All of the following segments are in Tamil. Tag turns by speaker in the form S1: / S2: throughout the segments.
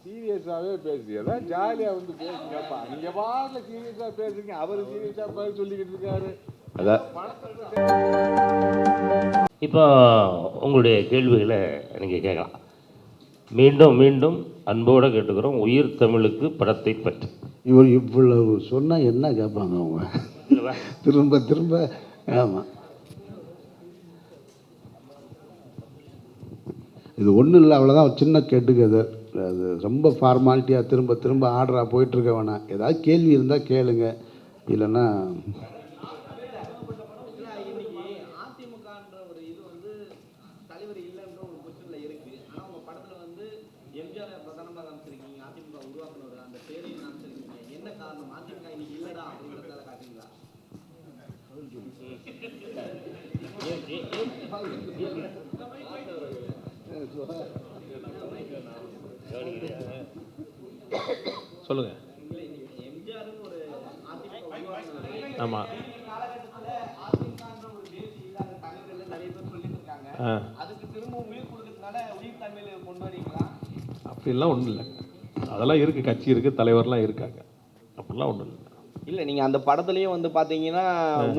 S1: சீரியஸாகவே பேசுறீங்க, ஜாலியாக வந்து பேசுங்கப்பா. நீங்கள் பாட்டில் சீரியஸாக பேசுறீங்க, அவர் சீரியஸாக பதில் சொல்லிக்கிட்டு இருக்காரு.
S2: அதான் இப்போ உங்களுடைய கேள்விகளை நீங்கள் கேட்கலாம். மீண்டும் மீண்டும் அன்போடு கேட்டுக்கிறோம். உயிர் தமிழுக்கு படத்தை பற்றி
S3: இவர் இவ்வளவு சொன்னால் என்ன கேட்பாங்க அவங்க திரும்ப திரும்ப? ஆமாம், இது ஒன்றும் இல்லை, அவ்வளோதான். சின்ன கேட்டுக்கதை, அது ரொம்ப ஃபார்மாலிட்டியாக திரும்ப திரும்ப ஆர்டராக போயிட்டுருக்க வேணாம். ஏதாவது கேள்வி இருந்தால் கேளுங்க, இல்லைன்னா
S4: சொல்லுங்க. ஆமாம், அப்படிலாம் ஒன்றும் இல்லை. அதெல்லாம் இருக்குது, கட்சி இருக்குது, தலைவர்லாம் இருக்காங்க, அப்படிலாம் ஒன்றும் இல்லை.
S5: இல்லை, நீங்கள் அந்த படத்துலேயும் வந்து பார்த்தீங்கன்னா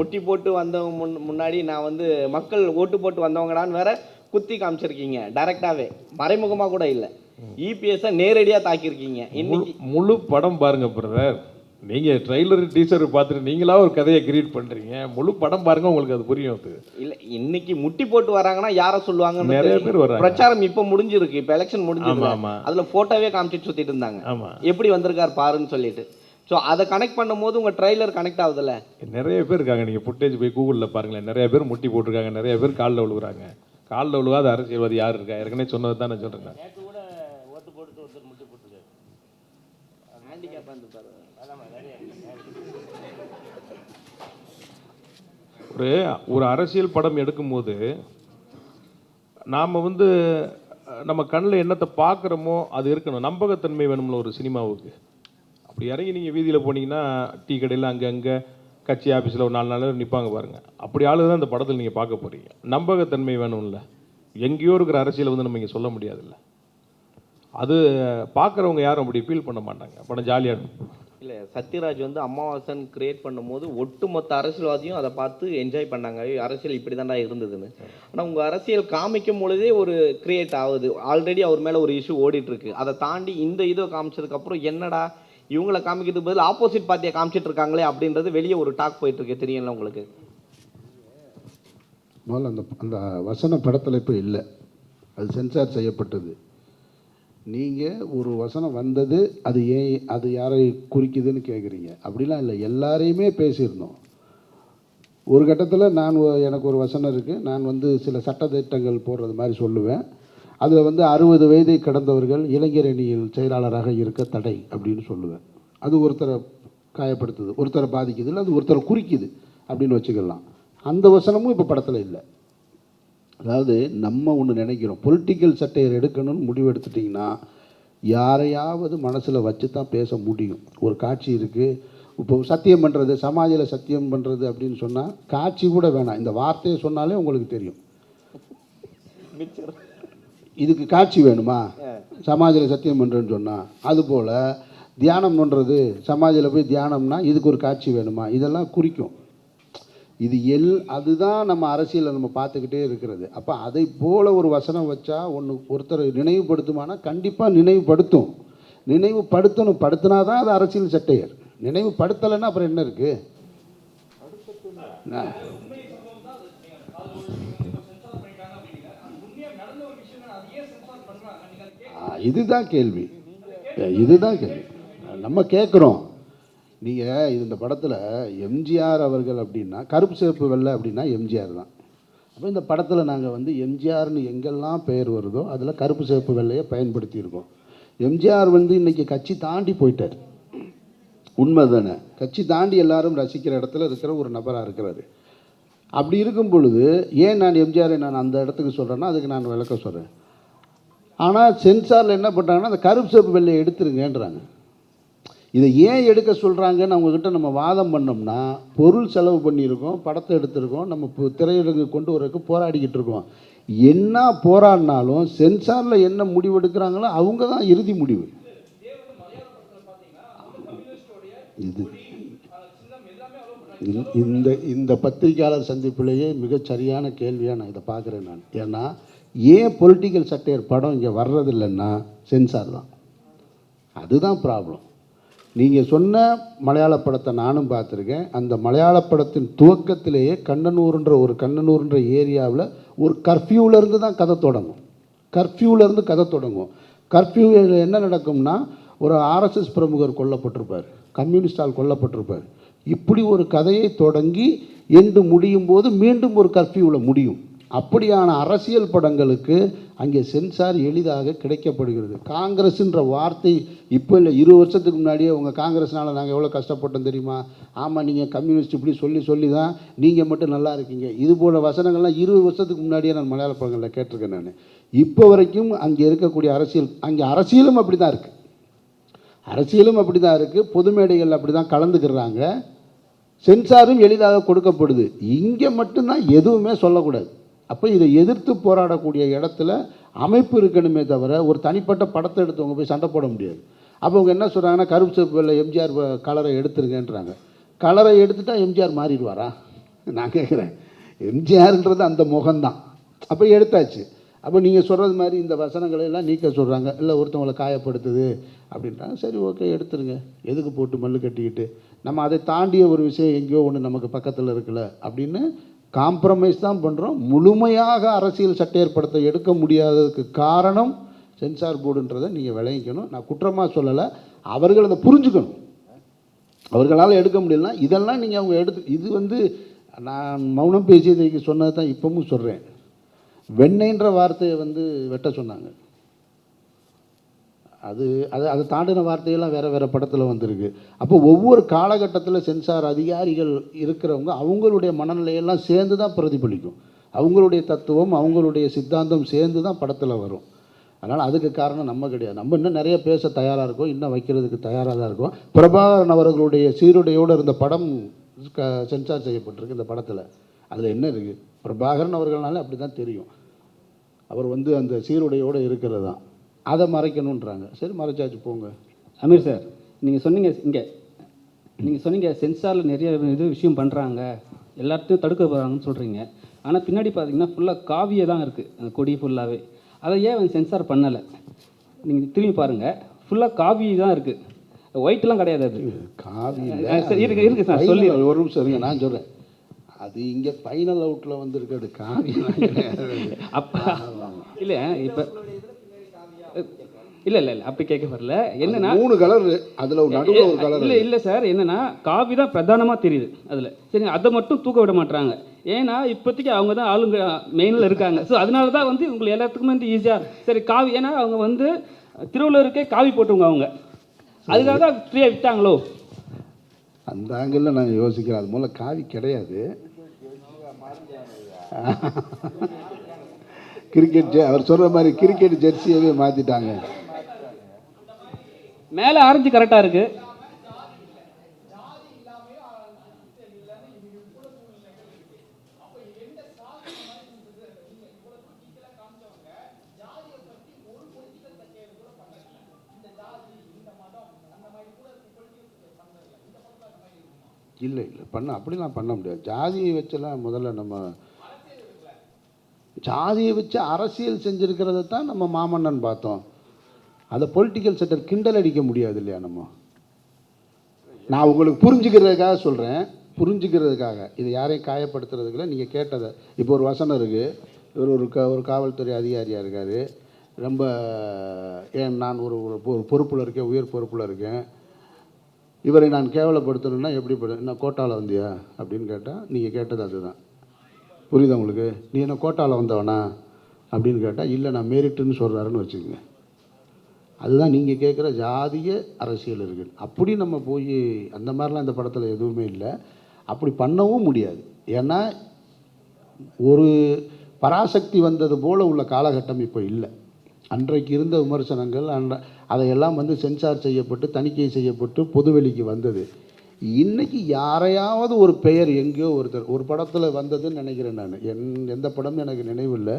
S5: முட்டி போட்டு வந்தவங்க முன்னாடி நான் வந்து மக்கள் ஓட்டு போட்டு வந்தவங்கடான்னு வேற குத்தி காமிச்சிருக்கீங்க. டைரெக்டாகவே, மறைமுகமாக கூட இல்லை, இபிஎஸ்ஸை நேரடியாக தாக்கியிருக்கீங்க. இன்னைக்கு
S4: முழு படம் பாருங்க பிரதர். நீங்கள் ட்ரெய்லர் டீசர் பார்த்துட்டு நீங்களா ஒரு கதையை கிரியேட் பண்ணுறீங்க. முழு படம் பாருங்க, உங்களுக்கு அது புரியும். அது இல்லை,
S5: இன்னைக்கு முட்டி போட்டு வராங்கன்னா யாரை சொல்லுவாங்க?
S4: நிறைய பேர் வராங்க.
S5: பிரச்சாரம் இப்போ முடிஞ்சிருக்கு, இப்போ எலெக்ஷன் முடிஞ்சிருக்கு. அதில் ஃபோட்டோவே காமிச்சிட்டு சுற்றிட்டு இருந்தாங்க.
S4: ஆமாம்,
S5: எப்படி வந்திருக்கார் பாருன்னு சொல்லிட்டு. ஸோ அதை கனெக்ட் பண்ணும்போது உங்கள் ட்ரெய்லர் கனெக்ட் ஆகுதுல்ல.
S4: நிறைய பேர் இருக்காங்க, நீங்கள் ஃபுட்டேஜ் போய் கூகுளில் பாருங்களேன். நிறைய பேர் முட்டி போட்டிருக்காங்க, நிறைய பேர் காலில் விழுகுறாங்க. காலில் விழுகாத அரசியல்வாதி யார் இருக்கா? ஏற்கனவே சொன்னது தான் நான் சொல்கிறேன். ஒரு அரசியல் படம் எடுக்கும்போது நாம் வந்து நம்ம கண்ணில் என்னத்தை பார்க்குறோமோ அது இருக்கணும். நம்பகத்தன்மை வேணும்ல ஒரு சினிமாவுக்கு. அப்படி இறங்கி நீங்கள் வீதியில் போனீங்கன்னா டீ கடையில் அங்கே கட்சி ஆஃபீஸில் ஒரு 4 நாள் நிற்பாங்க பாருங்கள். அப்படி ஆளு தான் இந்த படத்தில் நீங்கள் பார்க்க போகிறீங்க. நம்பகத்தன்மை வேணும்ல. எங்கேயோ இருக்கிற அரசியலை வந்து நம்ம இங்கே சொல்ல முடியாதுல்ல. அது பார்க்குறவங்க யாரும் அப்படி ஃபீல் பண்ண மாட்டாங்க. படம் ஜாலியாக இருக்கும்.
S5: இல்லை, சத்யராஜ் வந்து அமாவாசன் கிரியேட் பண்ணும்போது ஒட்டுமொத்த அரசியல்வாதியும் அதை பார்த்து என்ஜாய் பண்ணாங்க. அரசியல் இப்படி தாண்டா இருந்ததுன்னு. ஆனால் உங்கள் அரசியல் காமிக்கும் பொழுதே ஒரு கிரியேட் ஆகுது. ஆல்ரெடி அவர் மேலே ஒரு இஷ்யூ ஓடிட்டுருக்கு. அதை தாண்டி இந்த இதை காமிச்சதுக்கப்புறம் என்னடா இவங்களை காமிக்கிறதுக்கு பதில் ஆப்போசிட் பார்ட்டியை காமிச்சிட்டு இருக்காங்களே அப்படின்றது வெளியே ஒரு டாக் போயிட்டுருக்கு. தெரியல உங்களுக்கு?
S3: முதல்ல அந்த வசன படத்தில் இப்போ இல்லை, அது சென்சார் செய்யப்பட்டது. நீங்கள் ஒரு வசனம் வந்தது, அது ஏன், அது யாரை குறிக்குதுன்னு கேட்குறீங்க. அப்படிலாம் இல்லை, எல்லாரையுமே பேசியிருந்தோம். ஒரு கட்டத்தில் எனக்கு ஒரு வசனம் இருக்குது, நான் வந்து சில சட்டத்திட்டங்கள் போடுறது மாதிரி சொல்லுவேன். அதில் வந்து 60 வயதை கடந்தவர்கள் இளைஞர் அணியில் செயலாளராக இருக்க தடை அப்படின்னு சொல்லுவேன். அது ஒருத்தரை காயப்படுத்துது, ஒருத்தரை பாதிக்குது, இல்லை அது ஒருத்தரை குறிக்குது அப்படின்னு வச்சுக்கலாம். அந்த வசனமும் இப்போ படத்தில் இல்லை. அதாவது நம்ம ஒன்று நினைக்கிறோம், பொலிட்டிக்கல் சட்டையர் எடுக்கணும்னு முடிவு எடுத்துட்டிங்கன்னா யாரையாவது மனசில் வச்சு தான் பேச முடியும். ஒரு காட்சி இருக்குது, இப்போ சத்தியம் பண்ணுறது, சமாஜில் சத்தியம் பண்ணுறது அப்படின்னு சொன்னால் காட்சி கூட வேணாம், இந்த வார்த்தையை சொன்னாலே உங்களுக்கு தெரியும். இதுக்கு காட்சி வேணுமா? சமாஜில் சத்தியம் பண்ணுறேன்னு சொன்னால், அதுபோல் தியானம் பண்ணுறது, சமாஜில் போய் தியானம்னா இதுக்கு ஒரு காட்சி வேணுமா? இதெல்லாம் குறிக்கும். இது அதுதான் நம்ம அரசியலை நம்ம பார்த்துக்கிட்டே இருக்கிறது. அப்போ அதை போல் ஒரு வசனம் வச்சா ஒருத்தர் நினைவுபடுத்துமானா கண்டிப்பாக நினைவுபடுத்தும். நினைவுபடுத்தணும், படுத்தினா தான் அது அரசியல் சட்டையர். நினைவுபடுத்தலைன்னா அப்புறம் என்ன இருக்குது? இதுதான் கேள்வி, இதுதான் கேள்வி நம்ம கேட்குறோம். நீங்கள் இந்த படத்தில் எம்ஜிஆர் அவர்கள் அப்படின்னா, கருப்பு சிவப்பு வெள்ளை அப்படின்னா எம்ஜிஆர் தான். அப்போ இந்த படத்தில் நாங்கள் வந்து எம்ஜிஆர்னு எங்கெல்லாம் பெயர் வருதோ அதில் கருப்பு சிவப்பு வெள்ளையை பயன்படுத்தியிருக்கோம். எம்ஜிஆர் வந்து இன்றைக்கி கட்சி தாண்டி போயிட்டார், உண்மை தானே? கட்சி தாண்டி எல்லாரும் ரசிக்கிற இடத்துல இருக்கிற ஒரு நபராக இருக்கிறாரு. அப்படி இருக்கும் பொழுது ஏன் நான் எம்ஜிஆரை நான் அந்த இடத்துக்கு சொல்கிறேன்னா அதுக்கு நான் விளக்க சொல்கிறேன். ஆனால் சென்சாரில் என்ன பண்ணுறாங்கன்னா அந்த கருப்பு சிவப்பு வெள்ளையை எடுத்துருங்கன்றாங்க. இதை ஏன் எடுக்க சொல்கிறாங்கன்னு அவங்கக்கிட்ட நம்ம வாதம் பண்ணோம்னா, பொருள் செலவு பண்ணியிருக்கோம், படத்தை எடுத்திருக்கோம், நம்ம திரையரங்கு கொண்டு வரக்கு போராடிக்கிட்டு இருக்கோம். என்ன போராடினாலும் சென்சாரில் என்ன முடிவெடுக்கிறாங்களோ அவங்க தான் இறுதி முடிவு. இது இந்த பத்திரிகையாளர் சந்திப்பிலேயே மிகச் சரியான கேள்வியாக நான் இதை பார்க்குறேன் நான். ஏன்னா ஏன் பொலிட்டிக்கல் சட்டையர் படம் இங்கே வர்றதில்லைன்னா சென்சார் தான். அதுதான் ப்ராப்ளம். நீங்கள் சொன்ன மலையாள படத்தை நானும் பார்த்துருக்கேன். அந்த மலையாள படத்தின் துவக்கத்திலேயே கண்ணனூர்ன்ற ஏரியாவில் ஒரு கர்ஃப்யூவிலேருந்து தான் கதை தொடங்கும். கர்ஃப்யூவில் என்ன நடக்கும்னா, ஒரு ஆர்எஸ்எஸ் பிரமுகர் கொல்லப்பட்டிருப்பார், கம்யூனிஸ்ட் ஆள் கொல்லப்பட்டிருப்பார். இப்படி ஒரு கதையை தொடங்கி எண்டு முடியும் போது மீண்டும் ஒரு கர்ஃப்யூவில் முடியும். அப்படியான அரசியல் படங்களுக்கு அங்கே சென்சார் எளிதாக கிடைக்கப்படுகிறது. காங்கிரஸ்ன்ற வார்த்தை இப்போ இல்லை, 20 வருஷத்துக்கு முன்னாடியே உங்கள் காங்கிரஸ்னால நாங்கள் எவ்வளோ கஷ்டப்பட்டோம் தெரியுமா? ஆமாம், நீங்கள் கம்யூனிஸ்ட் இப்படி சொல்லி தான் நீங்கள் மட்டும் நல்லா இருக்கீங்க. இது போல வசனங்கள்லாம் 20 வருஷத்துக்கு முன்னாடியே நான் மலையாள படங்களில் கேட்டிருக்கேன் நான். இப்போ வரைக்கும் அங்கே இருக்கக்கூடிய அரசியலும் அப்படி தான் இருக்குது. பொது மேடைகள் அப்படி தான் கலந்துக்கிறாங்க. சென்சாரும் எளிதாக கொடுக்கப்படுது. இங்கே மட்டும்தான் எதுவுமே சொல்லக்கூடாது. அப்போ இதை எதிர்த்து போராடக்கூடிய இடத்துல அமைப்பு இருக்கணுமே தவிர ஒரு தனிப்பட்ட படத்தை எடுத்தவங்க போய் சண்டை போட முடியாது. அப்போ அவங்க என்ன சொல்கிறாங்கன்னா, கருப்பு சிவப்பில் எம்ஜிஆர் கலரை எடுத்துருங்கன்றாங்க. கலரை எடுத்துட்டா எம்ஜிஆர் மாறிடுவாரா? நான் கேட்குறேன். எம்ஜிஆர்ன்றது அந்த முகம்தான். அப்போ எடுத்தாச்சு. அப்போ நீங்கள் சொல்கிறது மாதிரி இந்த வசனங்களை எல்லாம் நீக்க சொல்கிறாங்க. இல்லை ஒருத்தவங்களை காயப்படுத்துது அப்படின்றாங்க. சரி, ஓகே, எடுத்துருங்க. எதுக்கு போட்டு மல்லு கட்டிக்கிட்டு? நம்ம அதை தாண்டிய ஒரு விஷயம் எங்கேயோ ஒன்று நமக்கு பக்கத்தில் இருக்குல்ல அப்படின்னு காம்ப்ரமைஸ் தான் பண்ணுறோம். முழுமையாக அரசியல் சட்ட ஏற்படுத்த எடுக்க முடியாததுக்கு காரணம் சென்சார் போர்டுன்றதை நீங்கள் விளங்கிக்கணும். நான் குற்றமாக சொல்லலை, அவர்கள் அதை புரிஞ்சுக்கணும். அவர்களால் எடுக்க முடியலன்னா இதெல்லாம் நீங்கள் அவங்க இது நான் மௌனம் பேசியதைக்கு சொன்னது தான் இப்பவும் சொல்கிறேன். வெண்ணெய்ன்ற வார்த்தையை வெட்ட சொன்னாங்க. அதை தாண்டின வார்த்தையெல்லாம் வேறு படத்தில் வந்திருக்கு. அப்போ ஒவ்வொரு காலகட்டத்தில் சென்சார் அதிகாரிகள் இருக்கிறவங்க அவங்களுடைய மனநிலையெல்லாம் சேர்ந்து தான் பிரதிபலிக்கும். அவங்களுடைய தத்துவம், அவங்களுடைய சித்தாந்தம் சேர்ந்து தான் படத்தில் வரும். அதனால் அதுக்கு காரணம் நம்ம கிடையாது. நம்ம இன்னும் நிறைய பேச தயாராக இருக்கோம், இன்னும் வைக்கிறதுக்கு தயாராக தான் இருக்கோம். பிரபாகரன் அவர்களுடைய சீருடையோடு இருந்த படம் சென்சார் செய்யப்பட்டிருக்கு இந்த படத்தில். அதில் என்ன இருக்குது? பிரபாகரன் அவர்கள்னாலே அப்படி தான் தெரியும். அவர் அந்த சீருடையோடு இருக்கிறது தான். அதை மறைக்கணுன்றாங்க. சரி, மறைச்சாச்சு, போங்க.
S6: அமீர் சார், நீங்கள் சொன்னீங்க சென்சாரில் நிறைய விஷயம் பண்ணுறாங்க, எல்லாத்தையும் தடுக்க போகிறாங்கன்னு சொல்கிறீங்க. ஆனால் பின்னாடி பார்த்தீங்கன்னா ஃபுல்லாக காவியே தான் இருக்குது, அந்த கொடி ஃபுல்லாகவே. அதை ஏன் சென்சார் பண்ணலை? நீங்கள் திரும்பி பாருங்கள், ஃபுல்லாக காவி தான் இருக்குது, ஒயிட்லாம் கிடையாது. அது
S3: காவி
S6: இருக்கு சார். சொல்லி
S3: ஒரு நிமிஷம் இருங்க, நான் சொல்கிறேன். அது இங்கே ஃபைனல் அவுட்டில் வந்துருக்காது, காவி.
S6: அப்போ இல்லை, இப்போ இல்லை அப்படி கேட்க வரல. என்னன்னா
S3: 3 கலர், அதில் ஒரு நடுவில் ஒரு கலர்.
S6: இல்லை சார், என்னன்னா காவி தான் பிரதானமாக தெரியுது அதில். சரி, அதை மட்டும் தூக்க விட மாட்டாங்க. ஏன்னா இப்போதைக்கு அவங்க தான் ஆளுங்க மெயினில் இருக்காங்க. ஸோ அதனால தான் உங்களுக்கு எல்லாத்துக்குமே ஈஸியாக சரி காவி. ஏன்னா அவங்க திருவள்ளுவருக்கே காவி போட்டுவங்க அவங்க, அதுக்காக தான் ஃப்ரீயாக விட்டாங்களோ?
S3: அந்த ஆங்கிளில் நாங்கள் யோசிக்கிறோம். அது மூலம் காவி கிடையாது. கிரிக்கெட், அவர் சொல்கிற மாதிரி கிரிக்கெட் ஜெர்சியவே மாற்றிட்டாங்க.
S6: மேலே ஆரஞ்சு கரெக்டாக இருக்கு.
S3: இல்லை அப்படிலாம் பண்ண முடியாது. ஜாதியை வச்செல்லாம் முதல்ல நம்ம ஜாதியை வச்சு அரசியல் செஞ்சுருக்கிறத தான் நம்ம மாமன்னன் பார்த்தோம். அதை பொலிட்டிக்கல் செட்டர் கிண்டல் அடிக்க முடியாது இல்லையா? நான் உங்களுக்கு புரிஞ்சுக்கிறதுக்காக சொல்கிறேன், இது யாரையும் காயப்படுத்துறதுக்குள்ள. நீங்கள் கேட்டதை இப்போ ஒரு வசனம் இருக்குது. இவர் ஒரு காவல்துறை அதிகாரியாக இருக்கார். ரொம்ப நான் ஒரு பொறுப்பில் இருக்கேன், உயர் பொறுப்பில் இருக்கேன். இவரை நான் கேவலப்படுத்தணுன்னா எப்படி என்ன கோட்டாவில் வந்தியா அப்படின்னு கேட்டால் நீங்கள் கேட்டது அதுதான். புரியுதா உங்களுக்கு? நீ என்ன கோட்டாவில் வந்தவனா அப்படின்னு கேட்டால் இல்லை நான் மேரிட்டுன்னு சொல்கிறாருன்னு வச்சுக்கோங்க. அதுதான் நீங்கள் கேட்குற ஜாதிய அரசியல் இருக்குது. அப்படி நம்ம போய் அந்த மாதிரிலாம் இந்த படத்தில் எதுவுமே இல்லை. அப்படி பண்ணவும் முடியாது. ஏன்னா ஒரு பராசக்தி வந்தது போல் உள்ள காலகட்டம் இப்போ இல்லை. அன்றைக்கு இருந்த விமர்சனங்கள் அதையெல்லாம் சென்சார் செய்யப்பட்டு தணிக்கை செய்யப்பட்டு பொதுவெளிக்கு வந்தது. இன்றைக்கி யாரையாவது ஒரு பெயர் எங்கேயோ ஒரு படத்தில் வந்ததுன்னு நினைக்கிறேன் நான். எந்த படமும் எனக்கு நினைவில்லை.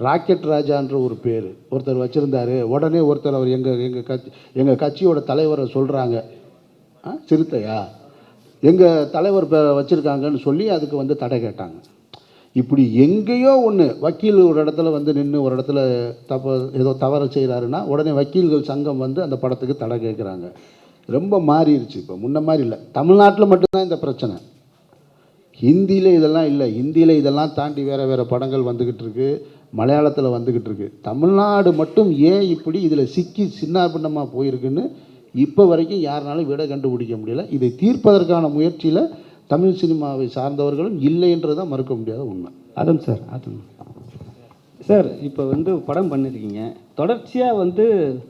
S3: ராக்கெட் ராஜான்ற ஒரு பேர் ஒருத்தர் வச்சுருந்தாரு. உடனே ஒருத்தர் அவர் எங்கள் கட்சியோட தலைவரை சொல்கிறாங்க. சிறுத்தையா எங்கள் தலைவர் வச்சுருக்காங்கன்னு சொல்லி அதுக்கு வந்து தடை கேட்டாங்க. இப்படி எங்கேயோ ஒன்று வக்கீல் ஒரு இடத்துல வந்து நின்று ஒரு இடத்துல ஏதோ தவறு செய்கிறாருன்னா உடனே வக்கீல்கள் சங்கம் வந்து அந்த படத்துக்கு தடை கேட்குறாங்க. ரொம்ப மாறிடுச்சு. இப்போ முன்ன மாதிரி இல்லை. தமிழ்நாட்டில் மட்டும்தான் இந்த பிரச்சனை. ஹிந்தியில் இதெல்லாம் இல்லை. ஹிந்தியில் இதெல்லாம் தாண்டி வேறு படங்கள் வந்துக்கிட்டு இருக்கு, மலையாளத்தில் வந்துக்கிட்டு இருக்கு. தமிழ்நாடு மட்டும் ஏன் இப்படி இதில் சிக்கி சின்ன பின்னமாக போயிருக்குன்னு இப்போ வரைக்கும் யாருனாலும் விட கண்டுபிடிக்க முடியல. இதை தீர்ப்பதற்கான முயற்சியில் தமிழ் சினிமாவை சார்ந்தவர்களும் இல்லைன்றதான் மறுக்க முடியாத உண்மை.
S6: அதன் சார் சார் இப்போ வந்து படம் பண்ணியிருக்கீங்க, தொடர்ச்சியாக வந்து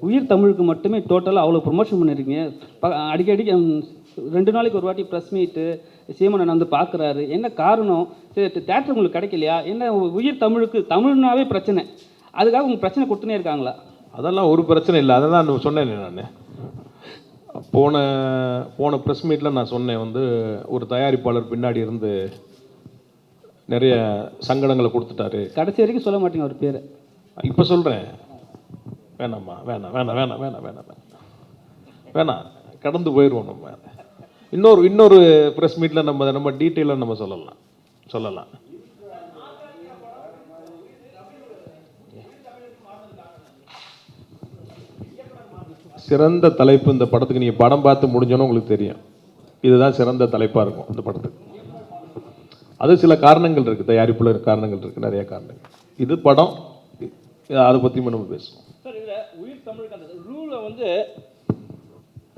S6: உயிர் தமிழுக்கு மட்டுமே டோட்டலாக அவ்வளோ ப்ரொமோஷன் பண்ணியிருக்கீங்க. அடிக்கடி 2 நாளைக்கு ஒரு வாட்டி ப்ரெஸ் மீட்டு சீமானன் வந்து பார்க்குறாரு. என்ன காரணம்? தேட்டர் உங்களுக்கு கிடைக்கலையா? என்ன உயிர் தமிழுக்கு தமிழ்னாவே பிரச்சனை, அதுக்காக உங்கள் பிரச்சனை கொடுத்துனே இருக்காங்களா?
S4: அதெல்லாம் ஒரு பிரச்சனை இல்லை. அதை தான் சொன்னேன் நான். போன ப்ரெஸ் மீட்டில் நான் சொன்னேன் வந்து ஒரு தயாரிப்பாளர் பின்னாடி இருந்து நிறைய சங்கடங்களை கொடுத்துட்டாரு.
S6: கடைசி வரைக்கும் சொல்ல மாட்டீங்க ஒரு பேரை.
S4: இப்போ சொல்கிறேன். வேணாம்மா, வேணாம், கடந்து போயிடுவோம். நம்ம இன்னொரு ப்ரெஸ் மீட்டில் நம்ம டீட்டெயிலாக நம்ம சொல்லலாம். சிறந்த தலைப்பு இந்த படத்துக்கு நீங்கள் படம் பார்த்து முடிஞ்சோன்னு உங்களுக்கு தெரியும். இதுதான் சிறந்த தலைப்பாக இருக்கும் இந்த படத்துக்கு. அது சில காரணங்கள் இருக்குது, தயாரிப்புல காரணங்கள் இருக்குது, நிறைய காரணங்கள். இது படம், அதை பற்றி நம்ம பேசுவோம்.
S7: சார், இதில் உயிர் தமிழுக்கு அந்த ரூலை வந்து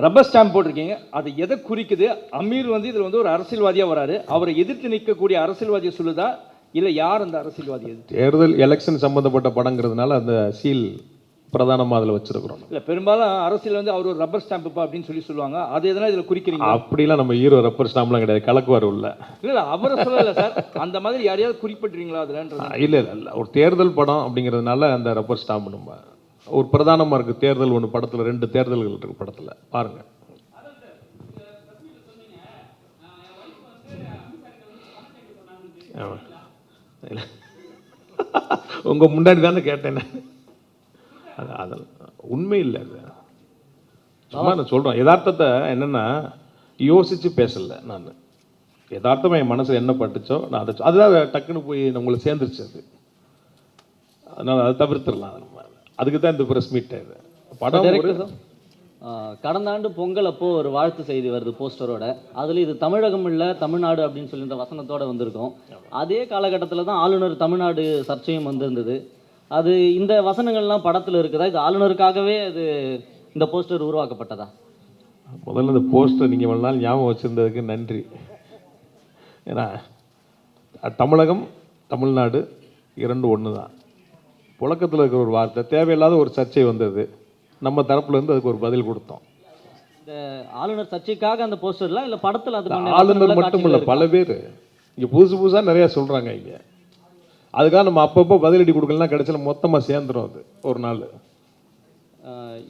S7: ரப்பர் ஸ்டாம்ப் போட்டிருக்கீங்க. அது எதை குறிக்குது? அமீர் வந்து இதில் வந்து ஒரு அரசியல்வாதியாக வராரு, அவரை எதிர்த்து நிற்கக்கூடிய அரசியல்வாதியை சொல்லுதா, இல்லை யார் அந்த அரசியல்வாதி?
S4: தேர்தல் எலெக்ஷன் சம்மந்தப்பட்ட படங்கிறதுனால அந்த சீல் பிரதானமாக அதில் வச்சிருக்கிறோம்.
S7: இல்லை, பெரும்பாலும் அரசியல் வந்து அவர் ஒரு ரப்பர் ஸ்டாம்புப்பா அப்படின்னு சொல்லுவாங்க. அது எதனா இதில் குறிக்கிறீங்க?
S4: அப்படிலாம் நம்ம ஹீரோ ரப்பர் ஸ்டாம்ப்லாம் கிடையாது, கலக்குவார் உள்ள.
S7: இல்லை, அவரை சொல்லலை சார், அந்த மாதிரி யாரையாவது குறிப்பிட்றீங்களா அதில்ன்றது?
S4: இல்லை, ஒரு தேர்தல் படம் அப்படிங்கிறதுனால அந்த ரப்பர் ஸ்டாம்ப் நம்ம ஒரு பிரதானமாக இருக்குது. தேர்தல் ஒன்று படத்தில் 2 தேர்தல்கள் இருக்குது படத்தில், பாருங்கள். உங்கள் முன்னாடி தானே கேட்டேன். அதெல்லாம் உண்மை இல்லை. அது சும்மா நான் சொல்கிறேன். யதார்த்தத்தை என்னென்னா யோசித்து பேசலை நான். யதார்த்தமாக என் மனசில் என்ன பட்டுச்சோ நான் அதை அதுதான் டக்குன்னு போய் உங்களை சேர்ந்துருச்சு. அது அதனால் அதை தவிர்த்துடலாம். அதுக்கு தான் இந்த ப்ரெஸ் மீட். இது படம்
S8: கடந்த ஆண்டு பொங்கல் அப்போ ஒரு வாழ்த்து செய்தி வருது போஸ்டரோட. அதில் இது தமிழகம் இல்லை தமிழ்நாடு அப்படின்னு சொல்லி இந்த வசனத்தோடு வந்திருக்கும். அதே காலகட்டத்தில் தான் ஆளுநர் தமிழ்நாடு சர்ச்சையும் வந்திருந்தது. அது இந்த வசனங்கள்லாம் படத்தில் இருக்குதா? இது ஆளுநருக்காகவே அது இந்த போஸ்டர் உருவாக்கப்பட்டதா?
S4: முதல்ல இந்த போஸ்டர் நீங்கள் இவ்வளோ நாள் ஞாபகம் வச்சுருந்ததுக்கு நன்றி. ஏன்னா தமிழகம் தமிழ்நாடு 2 ஒன்று தான். புழக்கத்தில் இருக்கிற ஒரு வார்த்தை, தேவையில்லாத ஒரு சர்ச்சை வந்தது. நம்ம தரப்புலேருந்து அதுக்கு ஒரு பதில் கொடுத்தோம்.
S8: இந்த ஆளுநர் சர்ச்சைக்காக அந்த போஸ்டர்லாம் இல்லை படத்தில் அது
S4: ஆளுநர் மட்டும் இல்லை, பல பேர் இங்கே புதுசாக நிறையா சொல்கிறாங்க. இங்கே அதுக்காக நம்ம அப்பப்போ பதிலடி கொடுக்கலாம், கிடைச்சல மொத்தமாக சேர்ந்துடும். அது ஒரு நாள்.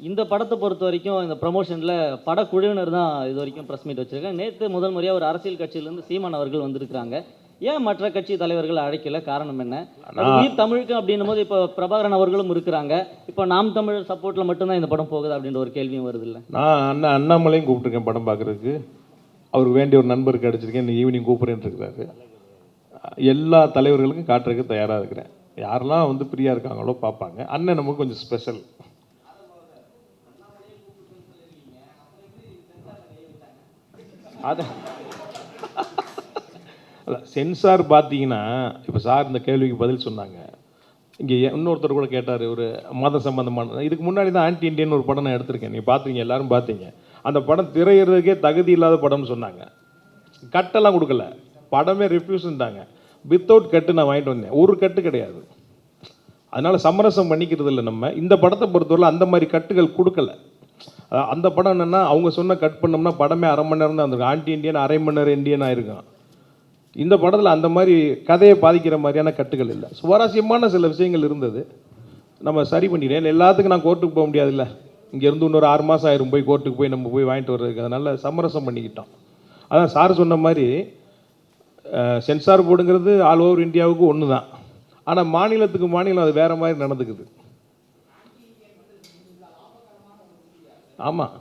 S8: இந்த படத்தை பொறுத்த வரைக்கும் இந்த ப்ரமோஷனில் படக்குழுவினர் தான் இது வரைக்கும் ப்ரெஸ் மீட் வச்சுருக்காங்க. நேற்று முதல் முறையாக ஒரு அரசியல் கட்சியிலேருந்து சீமான் அவர்கள் வந்திருக்கிறாங்க. ஏன் மற்ற கட்சி தலைவர்கள் அழைக்கல? காரணம் என்ன? உயிர் தமிழுக்கு அப்படின்னும் போது இப்போ பிரபாகரன் அவர்களும் இருக்கிறாங்க. இப்போ நாம் தமிழர் சப்போர்ட்டில் மட்டும்தான் இந்த படம் போகுது அப்படின்ற ஒரு கேள்வியும் வருது இல்லை?
S4: நான் அண்ணாமலையும் கூப்பிட்டுருக்கேன் படம் பார்க்குறதுக்கு. அவருக்கு வேண்டிய ஒரு நண்பருக்கு அடிச்சிருக்கேன், இன்னைக்கு ஈவினிங் கூப்பிட்றேன்னு இருக்கிறாரு. எல்லா தலைவர்களுக்கும் காட்டுறதுக்கு தயாராக இருக்கிறேன். யாரெல்லாம் வந்து ஃப்ரீயாக இருக்காங்களோ பார்ப்பாங்க. அண்ணன் நமக்கு கொஞ்சம் ஸ்பெஷல். அது சென்சார் பார்த்தீங்கன்னா, இப்போ சார் இந்த கேள்விக்கு பதில் சொன்னாங்க. இங்கே இன்னொருத்தர் கூட கேட்டார், ஒரு மத சம்பந்தமான. இதுக்கு முன்னாடி தான் ஆன்டி இண்டியன் ஒரு படம் நான் எடுத்திருக்கேன். நீங்கள் பார்த்தீங்க, எல்லாரும் பார்த்தீங்க. அந்த படம் திரையிறதுக்கே தகுதி இல்லாத படம்னு சொன்னாங்க. கட்டெல்லாம் கொடுக்கல, படமே ரிஃப்யூஸ்ன்ட்டாங்க. வித்தவுட் கட்டு நான் வாங்கிட்டு வந்தேன். ஒரு கட்டு கிடையாது. அதனால் சமரசம் பண்ணிக்கிறது இல்லை நம்ம. இந்த படத்தை பொறுத்தவரை அந்த மாதிரி கட்டுகள் கொடுக்கல. அந்த படம் என்னென்னா, அவங்க சொன்ன கட் பண்ணோம்னா படமே அரை மணி நேரம் தான் இருந்திருக்கும். ஆன்டி இண்டியன் அரை மணி நேரம் இண்டியன் ஆயிருக்கும். இந்த படத்தில் அந்த மாதிரி கதையை பாதிக்கிற மாதிரியான கட்டுகள் இல்லை. சுவாரஸ்யமான சில விஷயங்கள் இருந்தது, நம்ம சரி பண்ணிட்டேன். எல்லாத்துக்கும் நான் கோர்ட்டுக்கு போக முடியாதுல்ல. இங்கேருந்து இன்னொரு 6 மாதம் ஆயிரும் போய் கோர்ட்டுக்கு போய் நம்ம போய் வாங்கிட்டு வர்றதுக்கு. அதனால் சமரசம் பண்ணிக்கிட்டோம். அதான் சார் சொன்ன மாதிரி சென்சார் போர்டுங்கிறது ஆல் ஓவர் இந்தியாவுக்கு ஒன்று தான். ஆனால் மாநிலத்துக்கு மாநிலம் அது வேற மாதிரி நடந்துக்குது. ஆமாம்,